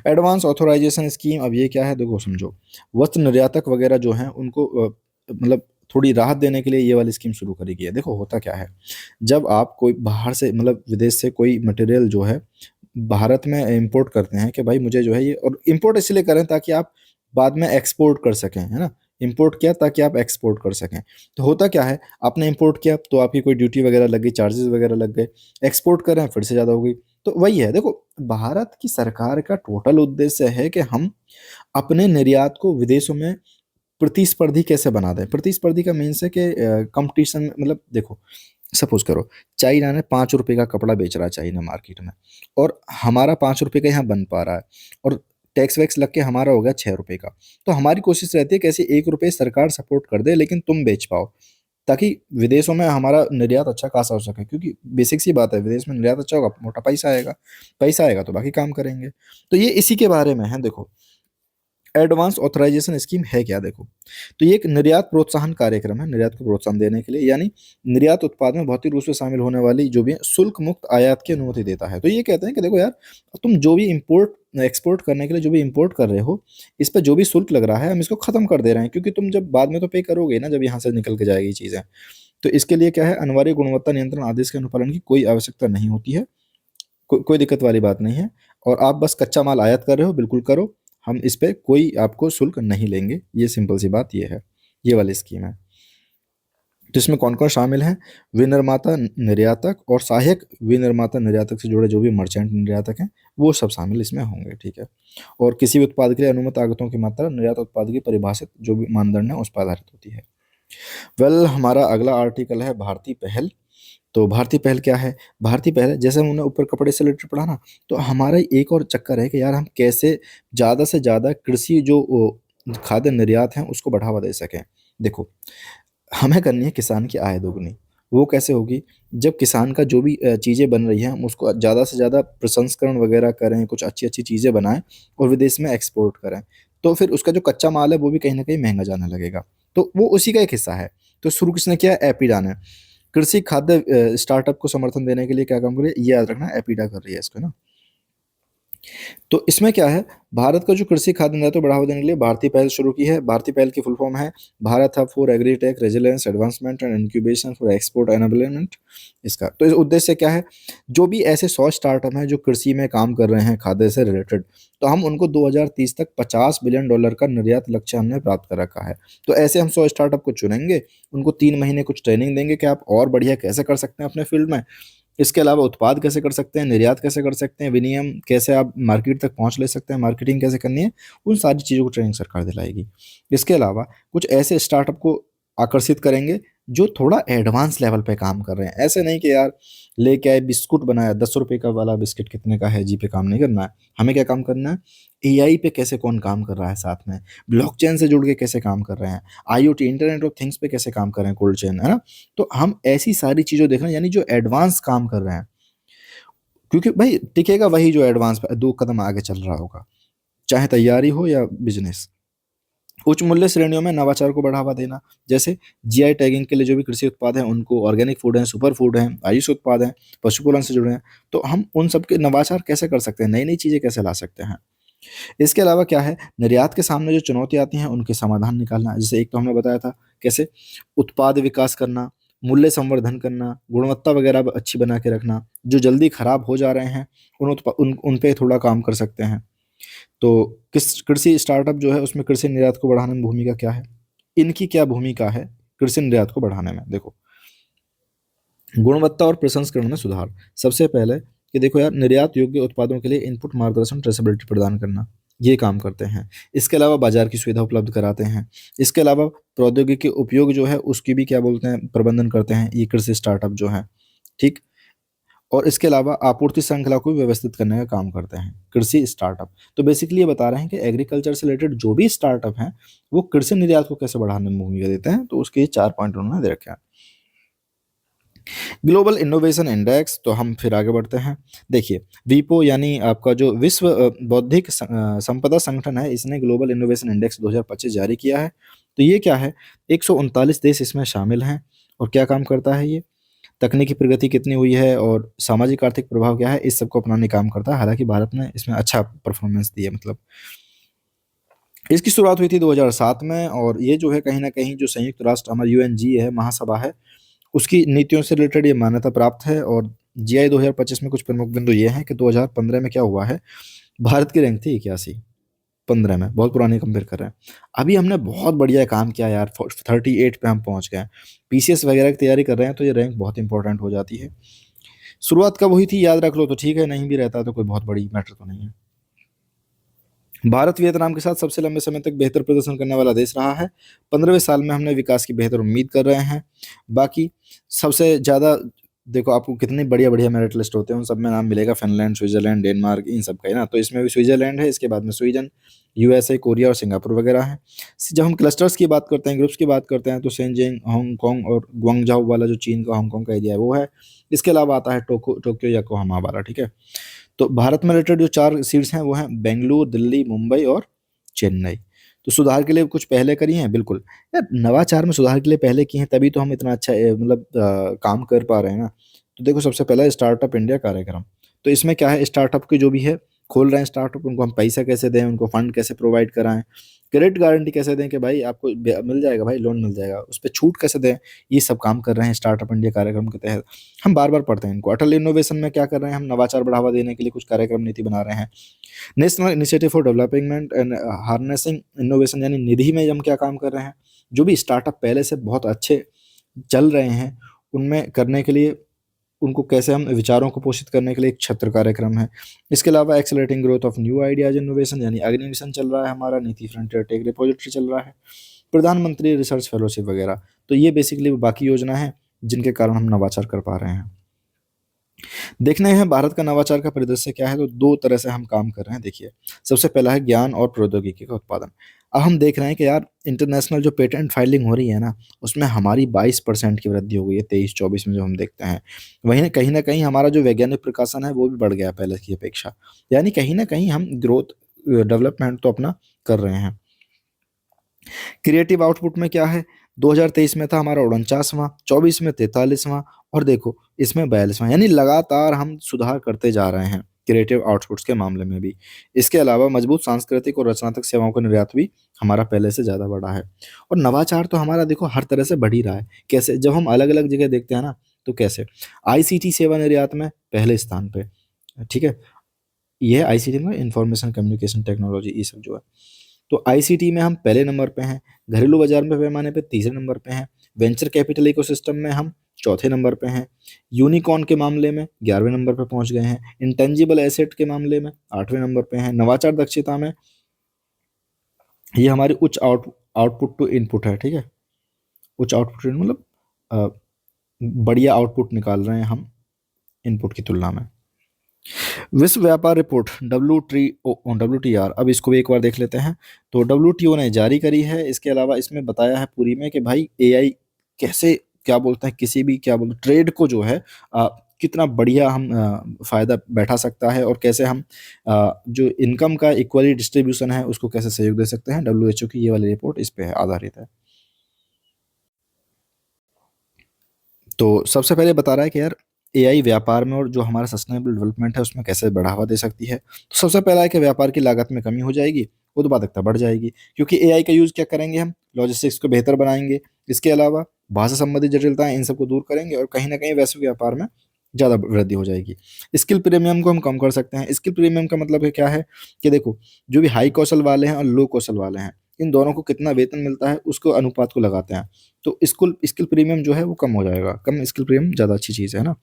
एडवांस ऑथोराइजेशन स्कीम, अब ये क्या है देखो समझो, वस्त्र निर्यातक वगैरह जो हैं उनको मतलब थोड़ी राहत देने के लिए ये वाली स्कीम शुरू करी गई है। देखो होता क्या है, जब आप कोई बाहर से मतलब विदेश से कोई मटेरियल जो है भारत में इंपोर्ट करते हैं कि भाई मुझे जो है ये, और इंपोर्ट इसलिए करें ताकि आप बाद में एक्सपोर्ट कर सकें, है ना। इंपोर्ट किया ताकि आप एक्सपोर्ट कर सकें। तो होता क्या है, आपने इंपोर्ट किया तो आपकी कोई ड्यूटी वगैरह लग गई, चार्जेस वगैरह लग गए, एक्सपोर्ट कर रहे हैं फिर से ज़्यादा हो गई। तो वही है, देखो भारत की सरकार का टोटल उद्देश्य है कि हम अपने निर्यात को विदेशों में प्रतिस्पर्धी कैसे बना दें। प्रतिस्पर्धी का मीन्स है कि कंपटीशन, मतलब देखो सपोज करो चाइना ने ₹5 का कपड़ा बेच रहा है चाइना मार्केट में, और हमारा ₹5 का यहाँ बन पा रहा है, और टैक्स वैक्स लग के हमारा हो गया ₹6 का। तो हमारी कोशिश रहती है कैसे ₹1 सरकार सपोर्ट कर दे लेकिन तुम बेच पाओ, ताकि विदेशों में हमारा निर्यात अच्छा खासा हो सके। क्योंकि बेसिक सी बात है, विदेश में निर्यात अच्छा होगा, मोटा पैसा आएगा, पैसा आएगा तो बाकी काम करेंगे। तो ये इसी के बारे में है। देखो एडवांस ऑथराइजेशन स्कीम है क्या? देखो, तो ये एक निर्यात प्रोत्साहन कार्यक्रम है, निर्यात को प्रोत्साहन देने के लिए, यानी निर्यात उत्पाद में भौतिक रूप से शामिल होने वाली जो भी है शुल्क मुक्त आयात की अनुमति देता है। तो ये कहते हैं कि देखो यार, तुम जो भी इंपोर्ट एक्सपोर्ट करने के लिए जो भी इंपोर्ट कर रहे हो, इस पे जो भी शुल्क लग रहा है हम इसको खत्म कर दे रहे हैं, क्योंकि तुम जब बाद में तो पे करोगे ना जब यहाँ से निकल के जाएगी चीज़ें। तो इसके लिए क्या है, अनिवार्य गुणवत्ता नियंत्रण आदेश के अनुपालन की कोई आवश्यकता नहीं होती है। कोई दिक्कत वाली बात नहीं है। और आप बस कच्चा माल आयात कर रहे हो, बिल्कुल करो, हम इस पे कोई आपको शुल्क नहीं लेंगे। ये सिंपल सी बात ये है, ये वाली स्कीम है। तो इसमें कौन कौन शामिल हैं? विनिर्माता, निर्यातक और सहायक विनिर्माता निर्यातक से जुड़े जो भी मर्चेंट निर्यातक हैं वो सब शामिल इसमें होंगे, ठीक है। और किसी भी उत्पाद के लिए अनुमत आगतों की मात्रा निर्यात उत्पाद की परिभाषित जो भी मानदंड है उस पर आधारित होती है। वेल, हमारा अगला आर्टिकल है भारतीय पहल। तो भारतीय पहल क्या है? भारतीय पहल, जैसे हमने ऊपर कपड़े से रिलेटेड पढ़ा ना, तो हमारा एक और चक्कर है कि यार हम कैसे ज़्यादा से ज़्यादा कृषि जो खाद्य निर्यात हैं उसको बढ़ावा दे सकें। देखो, हमें करनी है किसान की आय दोगुनी। वो कैसे होगी? जब किसान का जो भी चीज़ें बन रही हैं हम उसको ज़्यादा से ज़्यादा प्रसंस्करण वगैरह करें, कुछ अच्छी-अच्छी चीज़ें बनाएँ और विदेश में एक्सपोर्ट करें। तो फिर उसका जो कच्चा माल है वो भी कहीं न कहीं महँगा जाने लगेगा। तो वो उसी का एक हिस्सा है। तो शुरू किसने किया? एपीडा ने। कृषि खाद्य स्टार्टअप को समर्थन देने के लिए क्या काम कर रही है? ये याद रखना, एपीडा कर रही है इसको ना। तो इसमें क्या है, भारत का जो कृषि खाद्य निर्यात को बढ़ावा देने के लिए भारतीय पहल शुरू की है। भारतीय पहल की फुल फॉर्म है Bharat hub for agritech resilience advancement and incubation for export enablement. इसका तो इस उद्देश्य क्या है, जो भी ऐसे 100 स्टार्टअप हैं जो कृषि में काम कर रहे हैं खाद्य से रिलेटेड, तो हम उनको 2030 तक $50 बिलियन का निर्यात लक्ष्य हमने प्राप्त कर रखा है। तो ऐसे हम 100 स्टार्टअप को चुनेंगे, उनको 3 महीने कुछ ट्रेनिंग देंगे कि आप और बढ़िया कैसे कर सकते हैं अपने फील्ड में। इसके अलावा उत्पाद कैसे कर सकते हैं, निर्यात कैसे कर सकते हैं, विनियम कैसे आप मार्केट तक पहुंच ले सकते हैं, मार्केटिंग कैसे करनी है, उन सारी चीज़ों को ट्रेनिंग सरकार दिलाएगी। इसके अलावा कुछ ऐसे स्टार्टअप को आकर्षित करेंगे जो थोड़ा एडवांस लेवल पे काम कर रहे हैं। ऐसे नहीं कि यार लेके आए बिस्कुट बनाया, 10 रुपए का वाला बिस्किट कितने का है जी पे काम नहीं करना है। हमें क्या काम करना है, एआई पे कैसे कौन काम कर रहा है, साथ में ब्लॉकचेन से जुड़ के कैसे काम कर रहे हैं, आईओटी इंटरनेट ऑफ थिंग्स पे कैसे काम कर रहे हैं, कोल्ड चेन, है ना। तो हम ऐसी सारी चीज़ों देख रहे हैं, यानी जो एडवांस काम कर रहे हैं, क्योंकि भाई टिकेगा वही जो एडवांस पे 2 कदम आगे चल रहा होगा, चाहे तैयारी हो या बिजनेस। उच्च मूल्य श्रेणियों में नवाचार को बढ़ावा देना, जैसे जीआई टैगिंग के लिए जो भी कृषि उत्पाद हैं उनको, ऑर्गेनिक फूड हैं, सुपर फूड हैं, आयुष उत्पाद हैं, पशुपालन से जुड़े हैं, तो हम उन सब के नवाचार कैसे कर सकते हैं, नई नई चीज़ें कैसे ला सकते हैं। इसके अलावा क्या है, निर्यात के सामने जो चुनौतियाँ आती हैं उनके समाधान निकालना। जैसे एक तो हमने बताया था कैसे उत्पाद विकास करना, मूल्य संवर्धन करना, गुणवत्ता वगैरह अच्छी बना के रखना, जो जल्दी खराब हो जा रहे हैं उन पे थोड़ा काम कर सकते हैं। तो किस कृषि स्टार्टअप जो है उसमें कृषि निर्यात को बढ़ाने में भूमिका क्या है, इनकी क्या भूमिका है कृषि निर्यात को बढ़ाने में? देखो, गुणवत्ता और प्रसंस्करण में सुधार। सबसे पहले कि देखो यार, निर्यात योग्य उत्पादों के लिए इनपुट मार्गदर्शन ट्रेसेबिलिटी प्रदान करना, ये काम करते हैं। इसके अलावा बाजार की सुविधा उपलब्ध कराते हैं। इसके अलावा प्रौद्योगिकी उपयोग जो है उसकी भी क्या बोलते हैं, प्रबंधन करते हैं ये कृषि स्टार्टअप जो है, ठीक। और इसके अलावा आपूर्ति श्रृंखला को भी व्यवस्थित करने का काम करते हैं कृषि स्टार्टअप। तो बेसिकली ये बता रहे हैं कि एग्रीकल्चर से रिलेटेड जो भी स्टार्टअप हैं वो कृषि निर्यात को कैसे बढ़ाने में भूमिका देते हैं, तो उसके ये 4 पॉइंट उन्होंने दे रखे हैं। ग्लोबल इनोवेशन इंडेक्स, तो हम फिर आगे बढ़ते हैं। देखिए, वीपो यानी आपका जो विश्व बौद्धिक संपदा संगठन है, इसने ग्लोबल इनोवेशन इंडेक्स 2025 जारी किया है। तो ये क्या है, 139 देश इसमें शामिल हैं। और क्या काम करता है ये, तकनीकी प्रगति कितनी हुई है और सामाजिक आर्थिक प्रभाव क्या है, इस सबको अपनाने काम करता है। हालांकि भारत ने इसमें अच्छा परफॉर्मेंस दिया, मतलब इसकी शुरुआत हुई थी 2007 में। और ये जो है कहीं ना कहीं जो संयुक्त राष्ट्र हमारा यूएनजी है, महासभा है, उसकी नीतियों से रिलेटेड ये मान्यता प्राप्त है। और जीआई 2025 में कुछ प्रमुख बिंदु ये हैं कि 2015 में क्या हुआ है, भारत की रैंक थी 81, 15 में, बहुत पुरानी कंपेयर कर रहे हैं। अभी हमने बहुत बढ़िया काम किया यार, 38 पे हम पहुंच गए। पीसीएस वगैरह की तैयारी कर रहे हैं तो ये रैंक बहुत इंपॉर्टेंट हो जाती है। शुरुआत कब हुई थी याद रख लो तो ठीक है, नहीं भी रहता तो कोई बहुत बड़ी मैटर तो नहीं है। भारत वियतनाम के साथ सबसे लंबे समय तक बेहतर प्रदर्शन करने वाला देश रहा है। 15वें साल में हमने विकास की बेहतर उम्मीद कर रहे हैं। बाकी सबसे ज़्यादा देखो, आपको कितने बढ़िया बढ़िया मेरिट लिस्ट होते हैं, उन सब में नाम मिलेगा, फिनलैंड, स्विट्जरलैंड, डेनमार्क, इन सब का है ना। तो इसमें भी स्विट्जरलैंड है, इसके बाद में स्वीडन, यूएसए, कोरिया और सिंगापुर वगैरह हैं। जब हम क्लस्टर्स की बात करते हैं, ग्रुप्स की बात करते हैं, तो शेंजिंग, हांगकांग और ग्वांगझाओ वाला जो चीन का हांगकांग का एरिया है वो है। इसके अलावा आता है टोक्यो, योकोहामा वाला, ठीक है। तो भारत में रिलेटेड जो 4 सीट्स हैं वो हैं बेंगलुरु, दिल्ली, मुंबई और चेन्नई। तो सुधार के लिए कुछ पहले करी हैं, बिल्कुल यार, नवाचार में सुधार के लिए पहले की हैं, तभी तो हम इतना अच्छा मतलब काम कर पा रहे हैं ना। तो देखो, सबसे पहला स्टार्टअप इंडिया कार्यक्रम। तो इसमें क्या है, स्टार्टअप की जो भी है खोल रहे हैं स्टार्टअप, उनको हम पैसा कैसे दें, उनको फंड कैसे प्रोवाइड कराएं, क्रेडिट गारंटी कैसे दें कि भाई आपको मिल जाएगा, भाई लोन मिल जाएगा, उस पर छूट कैसे दें, ये सब काम कर रहे हैं स्टार्टअप इंडिया कार्यक्रम के तहत। हम बार बार पढ़ते हैं इनको। अटल इनोवेशन में क्या कर रहे हैं, हम नवाचार बढ़ावा देने के लिए कुछ कार्यक्रम नीति बना रहे हैं। National initiative for development and harnessing innovation यानी निधि में हम क्या काम कर रहे हैं, जो भी स्टार्टअप पहले से बहुत अच्छे चल रहे हैं उनमें करने के लिए, उनको कैसे हम विचारों को पोषित करने के लिए एक छत्र कार्यक्रम है। इसके अलावा accelerating growth of new ideas innovation यानी अग्नि मिशन चल रहा है हमारा, नीति फ्रंटियर टेक रिपोजिटरी चल रहा है, प्रधानमंत्री रिसर्च फेलोशिप वगैरह। तो ये बेसिकली बाकी योजना है जिनके कारण हम नवाचार कर पा रहे हैं। देखने हैं भारत का नवाचार का परिदृश्य क्या है, तो दो तरह से हम काम कर रहे हैं। देखिए, सबसे पहला है ज्ञान और प्रौद्योगिकी का उत्पादन। अब हम देख रहे हैं कि यार इंटरनेशनल जो पेटेंट फाइलिंग हो रही है ना, उसमें हमारी 22% की वृद्धि हो गई है 23-24 में जो हम देखते हैं। वहीं कहीं ना कहीं हमारा जो वैज्ञानिक प्रकाशन है वो भी बढ़ गया पहले की अपेक्षा, यानी कहीं ना कहीं हम ग्रोथ डेवलपमेंट तो अपना कर रहे हैं। क्रिएटिव आउटपुट में क्या है, 2023 में था हमारा 49वां, 24 में 43वां, और देखो इसमें 42वां, यानी लगातार हम सुधार करते जा रहे हैं क्रिएटिव आउटपुट्स के मामले में भी। इसके अलावा मजबूत सांस्कृतिक और रचनात्मक सेवाओं का निर्यात भी हमारा पहले से ज़्यादा बढ़ा है। और नवाचार तो हमारा देखो हर तरह से बढ़ ही रहा है। कैसे, जब हम अलग अलग जगह देखते हैं ना, तो कैसे आईसीटी सेवा निर्यात में पहले स्थान पे, ठीक है, ये आईसीटी में इंफॉर्मेशन कम्युनिकेशन टेक्नोलॉजी ये सब जो है, तो आईसीटी में हम पहले नंबर पे हैं, घरेलू बाजार में पैमाने पे तीसरे नंबर पे हैं, वेंचर कैपिटल इकोसिस्टम में हम चौथे नंबर पे हैं, यूनिकॉर्न के मामले में 11वें नंबर पे पहुंच गए हैं, इंटेंजिबल एसेट के मामले में 8वें नंबर पे हैं, नवाचार दक्षता में ये हमारी उच्च आउटपुट टू इनपुट है, ठीक है, उच्च आउटपुट मतलब अ, बढ़िया आउटपुट निकाल रहे हैं हम इनपुट की तुलना में। विश्व व्यापार रिपोर्ट WTR, अब इसको भी एक बार देख लेते हैं। तो WTO ने जारी करी है, इसके अलावा इसमें बताया है पूरी में कि भाई एआई कैसे, क्या बोलते हैं, किसी भी क्या बोलते ट्रेड को जो है कितना बढ़िया हम फायदा बैठा सकता है, और कैसे हम जो इनकम का इक्वली डिस्ट्रीब्यूशन है उसको कैसे सहयोग दे सकते हैं। WHO की ये वाली रिपोर्ट इस पे आधारित है। तो सबसे पहले बता रहा है कि यार एआई व्यापार में और जो हमारा सस्टेनेबल डेवलपमेंट है उसमें कैसे बढ़ावा दे सकती है। तो सबसे पहला है कि व्यापार की लागत में कमी हो जाएगी, उत्पादकता बढ़ जाएगी, क्योंकि एआई का यूज क्या करेंगे हम, लॉजिस्टिक्स को बेहतर बनाएंगे। इसके अलावा भाषा संबंधी जटिलताएं इन सबको दूर करेंगे, और कहीं ना कहीं वैश्विक व्यापार में ज़्यादा वृद्धि हो जाएगी। स्किल प्रीमियम को हम कम कर सकते हैं। स्किल प्रीमियम का मतलब है क्या है कि देखो, जो भी हाई कौशल वाले हैं और लो कौशल वाले हैं, इन दोनों को कितना वेतन मिलता है उसको अनुपात को लगाते हैं। तो स्किल स्किल प्रीमियम जो है वो कम हो जाएगा, कम स्किल प्रीमियम ज़्यादा अच्छी चीज़ है ना।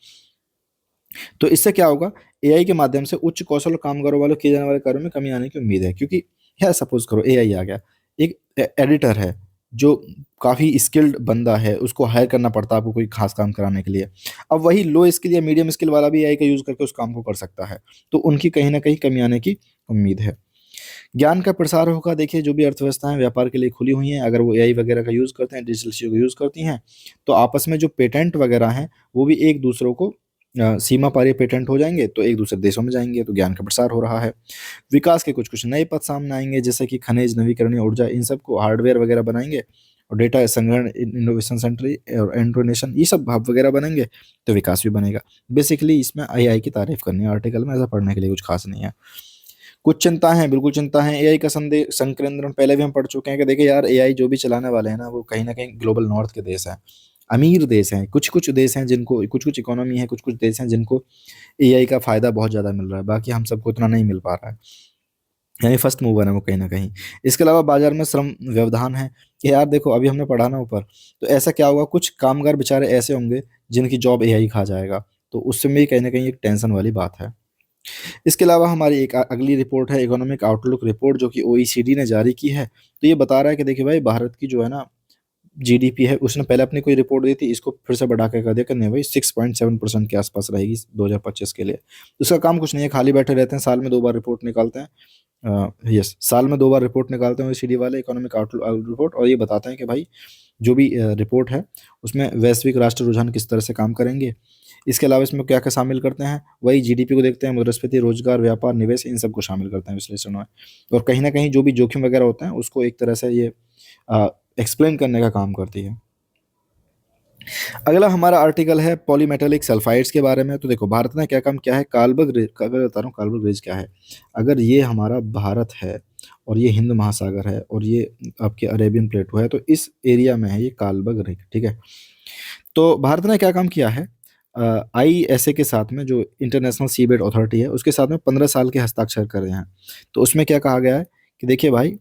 तो इससे क्या होगा, एआई के माध्यम से उच्च कौशल और कामगारों वालों किए जाने वाले कार्यों में कमी आने की उम्मीद है। क्योंकि यार सपोज करो एआई आ गया, एक एडिटर है जो काफ़ी स्किल्ड बंदा है, उसको हायर करना पड़ता है आपको कोई खास काम कराने के लिए। अब वही लो स्किल या मीडियम स्किल वाला भी एआई का यूज़ करके उस काम को कर सकता है, तो उनकी कहीं ना कहीं कमी आने की उम्मीद है। ज्ञान का प्रसार होगा। देखिए, जो भी अर्थव्यवस्थाएं व्यापार के लिए खुली हुई हैं, अगर वो एआई वगैरह का यूज़ करते हैं, डिजिटल चीज़ों का यूज़ करती हैं, तो आपस में जो पेटेंट वगैरह हैं वो भी एक दूसरों को सीमा पार पेटेंट हो जाएंगे, तो एक दूसरे देशों में जाएंगे, तो ज्ञान का प्रसार हो रहा है। विकास के कुछ कुछ नए पथ सामने आएंगे, जैसे कि खनिज, नवीकरणीय ऊर्जा, इन सबको हार्डवेयर वगैरह बनाएंगे, और डेटा संग्रहण, इनोवेशन सेंटर और इंटरनेशन, ये सब हब वगैरह बनेंगे, तो विकास भी बनेगा। बेसिकली इसमें एआई की तारीफ करनी है आर्टिकल में, ऐसा पढ़ने के लिए कुछ खास नहीं है। कुछ चिंता है, बिल्कुल चिंता है। एआई का संदेह संकेंद्रण पहले भी हम पढ़ चुके हैं कि देखिए यार एआई जो भी चलाने वाले हैं ना, वो कहीं ना कहीं ग्लोबल नॉर्थ के देश हैं, अमीर देश हैं। कुछ कुछ देश हैं जिनको, कुछ कुछ इकोनॉमी है, कुछ कुछ देश हैं जिनको एआई का फायदा बहुत ज़्यादा मिल रहा है, बाकी हम सबको उतना नहीं मिल पा रहा है, यानी फर्स्ट मूवर है वो कहीं ना कहीं। इसके अलावा बाजार में श्रम व्यवधान है कि यार देखो, अभी हमने पढ़ा ना ऊपर, तो ऐसा क्या होगा, कुछ कामगार बेचारे ऐसे होंगे जिनकी जॉब एआई खा जाएगा, तो उससे भी कहीं ना कहीं एक टेंशन वाली बात है। इसके अलावा हमारी एक अगली रिपोर्ट है इकोनॉमिक आउटलुक रिपोर्ट, जो कि ओईसीडी ने जारी की है। तो ये बता रहा है कि देखिए भाई, भारत की जो है ना जीडीपी है, उसने पहले अपनी कोई रिपोर्ट दी थी, इसको फिर से बढ़ा के कर दिया कि नहीं भाई 6.7% के आसपास रहेगी 2025 के लिए। तो इसका काम कुछ नहीं है, खाली बैठे रहते हैं, साल में 2 बार रिपोर्ट निकालते हैं। यस, साल में 2 बार रिपोर्ट निकालते हैं ओईसीडी वाले, इकोनॉमिक आउटलुक रिपोर्ट, और ये बताते हैं कि भाई जो भी रिपोर्ट है उसमें वैश्विक राष्ट्र रुझान किस तरह से काम करेंगे। इसके अलावा इसमें क्या क्या शामिल करते हैं, वही जीडीपी को देखते हैं, मुद्रास्फीति, रोजगार, व्यापार, निवेश, इन सबको शामिल करते हैं विश्लेषण में। और कहीं ना कहीं जो भी जोखिम वगैरह होते हैं उसको एक तरह से ये एक्सप्लेन करने का काम करती है। अगला हमारा आर्टिकल है पॉलीमेटेलिक सल्फाइड्स के बारे में। तो देखो भारत ने क्या काम किया है, कालबर्ग रिज, अगर बता रहा हूँ कालबर्ग रिज क्या है। अगर ये हमारा भारत है और ये हिंद महासागर है और ये आपके अरेबियन प्लेटो है, तो इस एरिया में है ये कालबर्ग रिज, ठीक है। तो भारत ने क्या काम किया है, ISA के साथ में, जो इंटरनेशनल सीबेड अथॉरिटी है, उसके साथ में 15 साल के हस्ताक्षर कर रहे हैं। तो उसमें क्या कहा गया है कि देखिए भाई,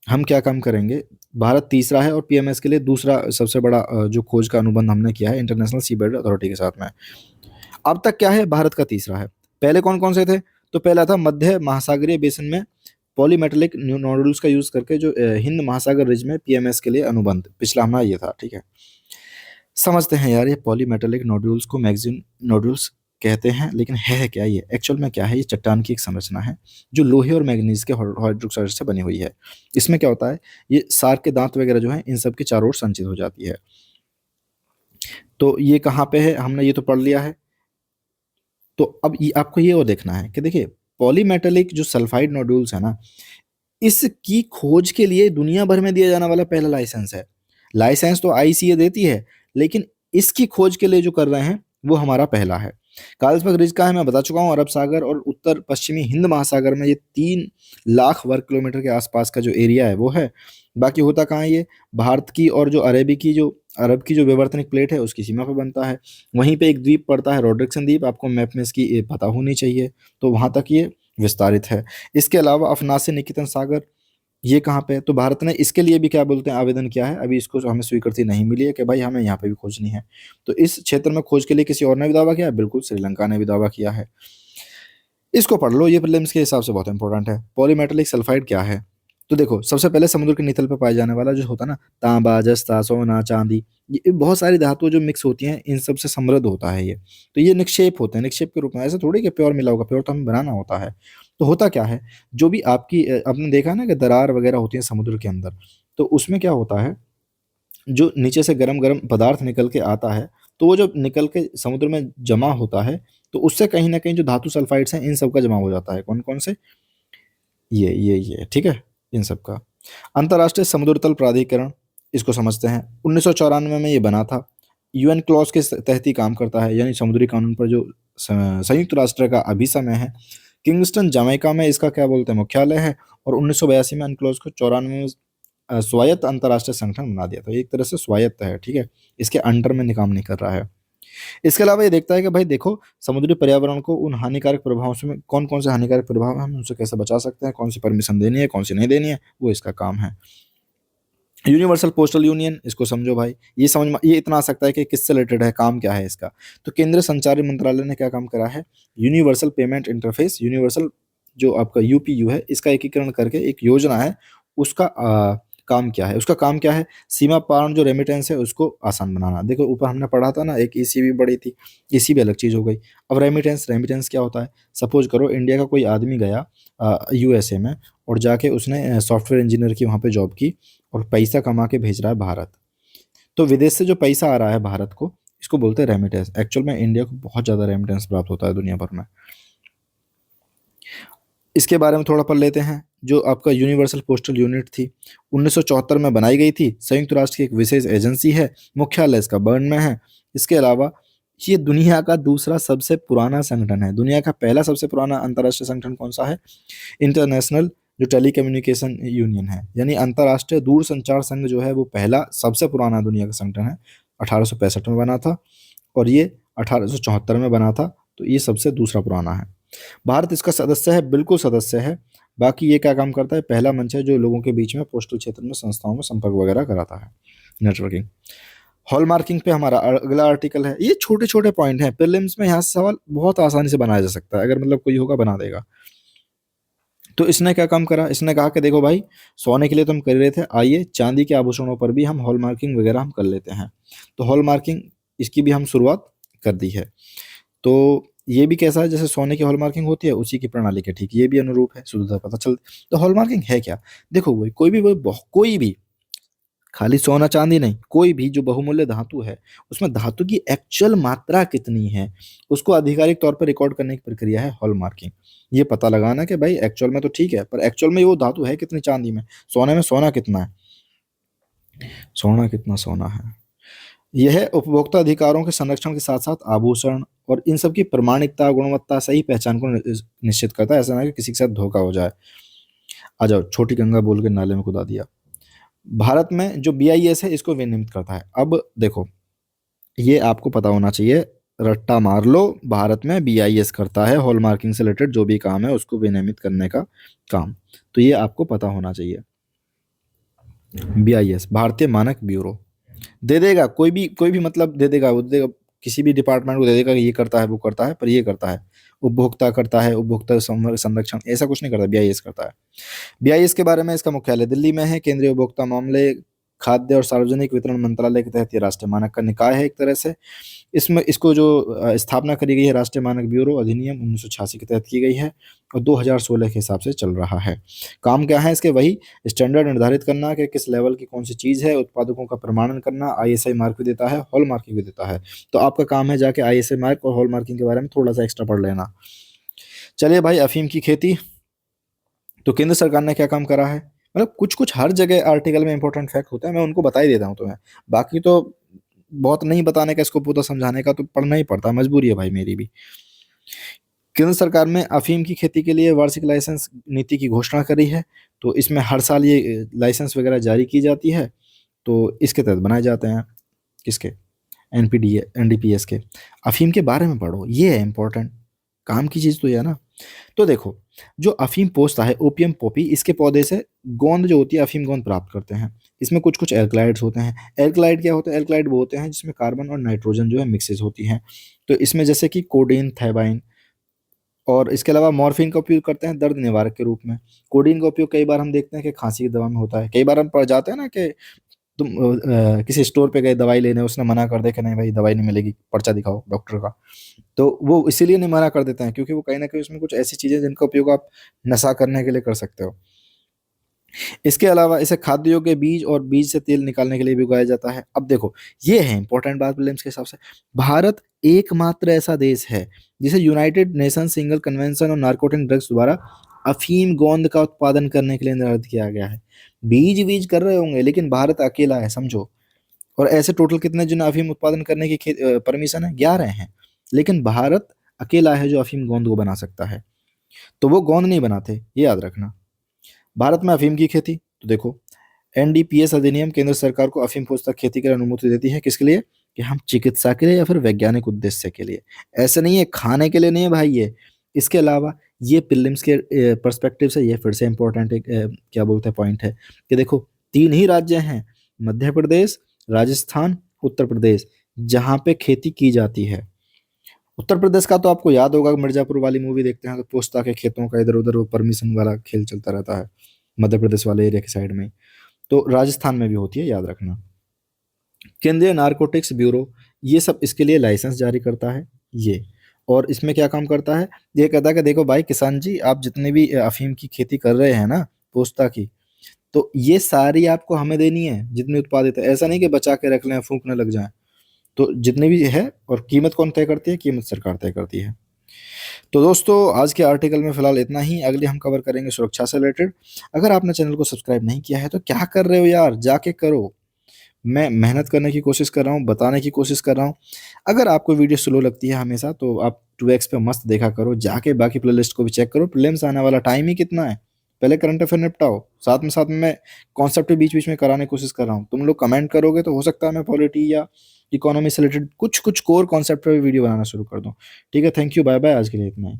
हम क्या काम करेंगे, भारत तीसरा है और PMS के लिए दूसरा सबसे बड़ा जो खोज का अनुबंध हमने किया है इंटरनेशनल सीबेड अथॉरिटी के साथ में। अब तक क्या है, भारत का तीसरा है। पहले कौन कौन से थे, तो पहला था मध्य महासागरीय बेसिन में पॉलीमेटेलिक नोडुल्स का यूज करके जो हिंद महासागर रिज में PMS के लिए अनुबंध, पिछला हमारा ये था, ठीक है। समझते हैं यार, ये पॉलीमेटेलिक नोड्यूल्स को मैग्जीन नोड्यूल्स कहते हैं, लेकिन है क्या ये, एक्चुअल में क्या है, ये चट्टान की एक संरचना है जो लोहे और मैग्नीज के हाइड्रोक्साइड से बनी हुई है। इसमें क्या होता है, ये सार्क के दांत वगैरह जो है इन सब के चारों ओर संचित हो जाती है। तो ये कहाँ पे है, हमने ये तो पढ़ लिया है। तो अब ये आपको ये और देखना है कि देखिए, पॉलीमेटेलिक जो सल्फाइड नोड्यूल्स है ना, इसकी खोज के लिए दुनिया भर में दिया जाने वाला पहला लाइसेंस है। लाइसेंस तो ICA देती है, लेकिन इसकी खोज के लिए जो कर रहे हैं वो हमारा पहला है। कार्लसबर्ग रिज का है, मैं बता चुका हूँ, अरब सागर और उत्तर पश्चिमी हिंद महासागर में ये 3 लाख वर्ग किलोमीटर के आसपास का जो एरिया है वो है। बाकी होता कहाँ है ये, भारत की और जो अरब की जो विवर्तनिक प्लेट है उसकी सीमा पर बनता है। वहीं पे एक द्वीप पड़ता है, रॉड्रिक्सन द्वीप, आपको मैप में इसकी पता होनी चाहिए। तो वहां तक ये विस्तारित है। इसके अलावा अफनासी निकेतन सागर, ये कहाँ पे है, तो भारत ने इसके लिए भी क्या बोलते हैं आवेदन किया है। अभी इसको हमें स्वीकृति नहीं मिली है कि भाई हमें यहाँ पे भी खोजनी है। तो इस क्षेत्र में खोज के लिए किसी और ने भी दावा किया है, बिल्कुल श्रीलंका ने भी दावा किया है। इसको पढ़ लो, ये प्रीलिम्स के हिसाब से बहुत इंपॉर्टेंट है। पॉलीमेटेलिक सल्फाइड क्या है, तो देखो सबसे पहले समुद्र के नितल पर पाए जाने वाला जो होता है ना, तांबा, जस्ता, सोना, चांदी, ये बहुत सारी धातुएं जो मिक्स होती हैं, इन सब से समृद्ध होता है ये। तो ये निक्षेप होते हैं, निक्षेप के रूप में, ऐसे थोड़ी कि प्योर मिला होगा, प्योर तो हमें बनाना होता है। तो होता क्या है, जो भी आपकी आपने देखा ना कि दरार वगैरह होती है समुद्र के अंदर, तो उसमें क्या होता है, जो नीचे से गरम गरम पदार्थ निकल के आता है, तो वो जब निकल के समुद्र में जमा होता है, तो उससे कहीं ना कहीं जो धातु सल्फाइड्स हैं इन सब का जमा हो जाता है। कौन कौन से, ये ठीक है, इन सब का। अंतर्राष्ट्रीय समुद्र तल प्राधिकरण, इसको समझते हैं, 1994 में ये बना था। UN क्लॉज के तहत ही काम करता है, यानी समुद्री कानून पर जो संयुक्त राष्ट्र का अभिसमय है। किंगस्टन जमैका में इसका क्या बोलते हैं मुख्यालय है। और 1982 में अनक्लोज को 94 में स्वायत्त अंतर्राष्ट्रीय संगठन बना दिया था। ये एक तरह से स्वायत्त है, ठीक है, इसके अंडर में काम नहीं कर रहा है। इसके अलावा ये देखता है कि भाई देखो, समुद्री पर्यावरण को उन हानिकारक प्रभावों से, कौन कौन से हानिकारक प्रभाव हैं, हम उनसे कैसे बचा सकते हैं, कौन सी परमिशन देनी है, कौन सी नहीं देनी है, वो इसका काम है। यूनिवर्सल पोस्टल यूनियन, इसको समझो भाई, ये समझ में ये इतना आ सकता है कि किससे रिलेटेड है, काम क्या है इसका। तो केंद्रीय संचार मंत्रालय ने क्या काम करा है, यूनिवर्सल पेमेंट इंटरफेस, यूनिवर्सल जो आपका UPU है, इसका एकीकरण करके एक योजना है, उसका काम क्या है, उसका काम क्या है, सीमा पार जो रेमिटेंस है उसको आसान बनाना। देखो ऊपर हमने पढ़ा था ना, एक ECB बड़ी थी, ECB अलग चीज हो गई। अब रेमिटेंस, रेमिटेंस क्या होता है, सपोज करो इंडिया का कोई आदमी गया USA में, और जाके उसने सॉफ्टवेयर इंजीनियर की वहाँ पे जॉब की और पैसा कमा के भेज रहा है भारत। तो विदेश से जो पैसा आ रहा है भारत को, इसको बोलते हैं रेमिटेंस। एक्चुअल में इंडिया को बहुत ज़्यादा रेमिटेंस प्राप्त होता है दुनिया भर में। इसके बारे में थोड़ा पढ़ लेते हैं। जो आपका यूनिवर्सल पोस्टल यूनिट थी, 1974 में बनाई गई थी, संयुक्त राष्ट्र की एक विशेष एजेंसी है, मुख्यालय इसका बर्न में है। इसके अलावा ये दुनिया का दूसरा सबसे पुराना संगठन है। दुनिया का पहला सबसे पुराना अंतर्राष्ट्रीय संगठन कौन सा है, इंटरनेशनल जो टेलीकम्युनिकेशन यूनियन है, यानी अंतर्राष्ट्रीय दूरसंचार संघ जो है, वो पहला सबसे पुराना दुनिया का संगठन है। 1865 में बना था और ये 1874 में बना था। तो ये सबसे दूसरा पुराना है। भारत इसका सदस्य है, बिल्कुल सदस्य है। बाकी ये क्या काम करता है, पहला मंच है जो लोगों के बीच में पोस्टल क्षेत्र में संस्थाओं में संपर्क वगैरह कराता है, नेटवर्किंग। हॉलमार्किंग पे हमारा अगला आर्टिकल है। ये छोटे छोटे पॉइंट हैं, प्रीलिम्स में यहाँ से सवाल बहुत आसानी से बनाया जा सकता है, अगर मतलब कोई होगा बना देगा। तो इसने क्या काम करा, इसने कहा कि देखो भाई, सोने के लिए तो हम कर रहे थे, आइए चांदी के आभूषणों पर भी हम हॉलमार्किंग वगैरह हम कर लेते हैं। तो हॉलमार्किंग, इसकी भी हम शुरुआत कर दी है। तो ये भी कैसा है, जैसे सोने की हॉलमार्किंग होती है उसी की प्रणाली के ठीक ये भी अनुरूप है, शुद्धता पता चल। तो हॉलमार्किंग है क्या, देखो वही कोई भी खाली सोना चांदी नहीं, कोई भी जो बहुमूल्य धातु है, उसमें धातु की एक्चुअल मात्रा कितनी है, उसको आधिकारिक तौर पर रिकॉर्ड करने की प्रक्रिया है हॉलमार्किंग। ये पता लगाना कि भाई एक्चुअल में तो ठीक है, पर एक्चुअल में वो धातु है कितनी चांदी में, सोने में सोना कितना है, सोना कितना सोना है। यह उपभोक्ता अधिकारों के संरक्षण के साथ साथ आभूषण और इन सब की प्रामाणिकता, गुणवत्ता, सही पहचान को निश्चित करता है। ऐसा ना कि किसी के साथ धोखा हो जाए। आ जाओ, छोटी गंगा बोल के नाले में कूदा दिया। भारत में जो बीआईएस है इसको विनियमित करता है। अब देखो, ये आपको पता होना चाहिए, रट्टा मार लो, भारत में बीआईएस करता है हॉलमार्किंग से रिलेटेड जो भी काम है उसको विनियमित करने का काम। तो ये आपको पता होना चाहिए। बीआईएस, भारतीय मानक ब्यूरो, दे देगा कोई भी मतलब दे देगा, वो दे देगा, किसी भी डिपार्टमेंट को दे देगा कि ये करता है वो करता है, पर ये करता है उपभोक्ता करता है, उपभोक्ता संरक्षण ऐसा कुछ नहीं करता, बीआईएस करता है। बीआईएस के बारे में, इसका मुख्यालय दिल्ली में है। केंद्रीय उपभोक्ता मामले, खाद्य और सार्वजनिक वितरण मंत्रालय के तहत ये राष्ट्रीय मानक का निकाय है एक तरह से। इसमें इसको जो स्थापना करी गई है, राष्ट्रीय मानक ब्यूरो अधिनियम 1986 के तहत की गई है और 2016 के हिसाब से चल रहा है। काम क्या है इसके? वही स्टैंडर्ड निर्धारित करना कि किस लेवल की कौन सी चीज़ है, उत्पादकों का प्रमाणन करना, आईएसआई मार्क भी देता है, हॉल मार्किंग भी देता है। तो आपका काम है जाके आईएसआई मार्क और हॉल मार्किंग के बारे में थोड़ा सा एक्स्ट्रा पढ़ लेना। चलिए भाई, अफीम की खेती, तो केंद्र सरकार ने क्या काम करा है, मतलब कुछ कुछ हर जगह आर्टिकल में इंपॉर्टेंट फैक्ट होता है, मैं उनको बता ही देता हूँ तुम्हें। बाकी तो बहुत नहीं बताने का, इसको पूरा समझाने का तो पढ़ना ही पड़ता है, मजबूरी है भाई मेरी भी। केंद्र सरकार ने अफीम की खेती के लिए वार्षिक लाइसेंस नीति की घोषणा करी है। तो इसमें हर साल ये लाइसेंस वगैरह जारी की जाती है। तो इसके तहत बनाए जाते हैं, किसके? एनपीडीए एनडीपीएस के। अफीम के बारे में पढ़ो, ये है इंपॉर्टेंट, काम की चीज़ तो ये है ना। तो देखो, जो अफीम पोसता है, ओपियम पॉपी, इसके पौधे से गोंद जो होती है, अफीम गोंद प्राप्त करते हैं। इसमें कुछ कुछ एल्कलाइड्स होते हैं। एल्कलाइड क्या होते हैं? एल्कलाइड वो होते हैं जिसमें कार्बन और नाइट्रोजन जो है मिक्सेस होती हैं। तो इसमें जैसे कि कोडीन, थायबाइन, और इसके अलावा मॉर्फिन का उपयोग करते हैं दर्द निवारक के रूप में। कोडीन का उपयोग कई बार हम देखते हैं कि खांसी की दवा में होता है। कई बार हम पढ़ जाते हैं ना कि तुम किसी स्टोर पे गए दवाई लेने, उसने मना कर दिया कि नहीं भाई दवाई नहीं मिलेगी, पर्चा दिखाओ डॉक्टर का। तो वो इसीलिए नहीं मना कर देते हैं क्योंकि वो कहीं ना कहीं उसमें कुछ ऐसी चीजें जिनका उपयोग आप नशा करने के लिए कर सकते हो। इसके अलावा इसे खाद्य योग्य बीज और बीज से तेल निकालने के लिए भी उगाया जाता है। अब देखो, ये है इंपॉर्टेंट बात विलियम्स के हिसाब से, भारत एकमात्र ऐसा देश है जिसे यूनाइटेड नेशन सिंगल कन्वेंशन और नारकोटिक ड्रग्स द्वारा अफीम गोंद का उत्पादन करने के लिए निर्धारित किया गया है। बीज बीज कर रहे होंगे लेकिन भारत अकेला है, समझो। और ऐसे टोटल कितने जिन्हें अफीम उत्पादन करने की परमिशन है? 11 हैं। लेकिन भारत अकेला है जो अफीम गोंद को बना सकता है। तो वो गोंद नहीं बनाते, ये याद रखना। भारत में अफीम की खेती, तो देखो, एनडीपीएस अधिनियम केंद्र सरकार को अफीम पोस्ता खेती के लिए अनुमति देती है। किसके लिए? कि हम चिकित्सा के लिए या फिर वैज्ञानिक उद्देश्य के लिए। ऐसे नहीं है खाने के लिए नहीं है भाई ये। इसके अलावा ये प्रीलिम्स के पर्सपेक्टिव से ये फिर से इंपॉर्टेंट एक क्या बोलते हैं पॉइंट है कि देखो, 3 ही राज्य हैं, मध्य प्रदेश, राजस्थान, उत्तर प्रदेश, जहाँ पे खेती की जाती है। उत्तर प्रदेश का तो आपको याद होगा, मिर्जापुर वाली मूवी देखते हैं तो पोस्ता के खेतों का इधर उधर वो परमिशन वाला खेल चलता रहता है, मध्य प्रदेश वाले एरिया की साइड में। तो राजस्थान में भी होती है, याद रखना। केंद्रीय नारकोटिक्स ब्यूरो, ये सब इसके लिए लाइसेंस जारी करता है ये। और इसमें क्या काम करता है? ये कहता है कि देखो भाई किसान जी, आप जितने भी अफीम की खेती कर रहे हैं ना, पोस्ता की, तो ये सारी आपको हमें देनी है जितनी उत्पादित है। ऐसा नहीं कि बचा के रख लें, फूकने लग जाए। तो जितने भी है, और कीमत कौन तय करती है? कीमत सरकार तय करती है। तो दोस्तों, आज के आर्टिकल में फिलहाल इतना ही। अगले हम कवर करेंगे सुरक्षा से रिलेटेड। अगर आपने चैनल को सब्सक्राइब नहीं किया है तो क्या कर रहे हो यार, जाके करो। मैं मेहनत करने की कोशिश कर रहा हूँ, बताने की कोशिश कर रहा हूँ। अगर आपको वीडियो स्लो लगती है हमेशा तो आप 2x पे मस्त देखा करो, जाके बाकी प्लेलिस्ट को भी चेक करो। प्रीलिम्स आने वाला टाइम ही कितना है, पहले करंट अफेयर निपटाओ, साथ में मैं कॉन्सेप्ट भी बीच बीच में कराने की कोशिश कर रहा हूँ। तुम लोग कमेंट करोगे तो हो सकता है मैं पॉलिटी या इकोनॉमी से रिलेटेड कुछ कुछ कोर कॉन्सेप्ट पे भी वीडियो बनाना शुरू कर दूँ। ठीक है, थैंक यू, बाय बाय, आज के लिए इतना ही।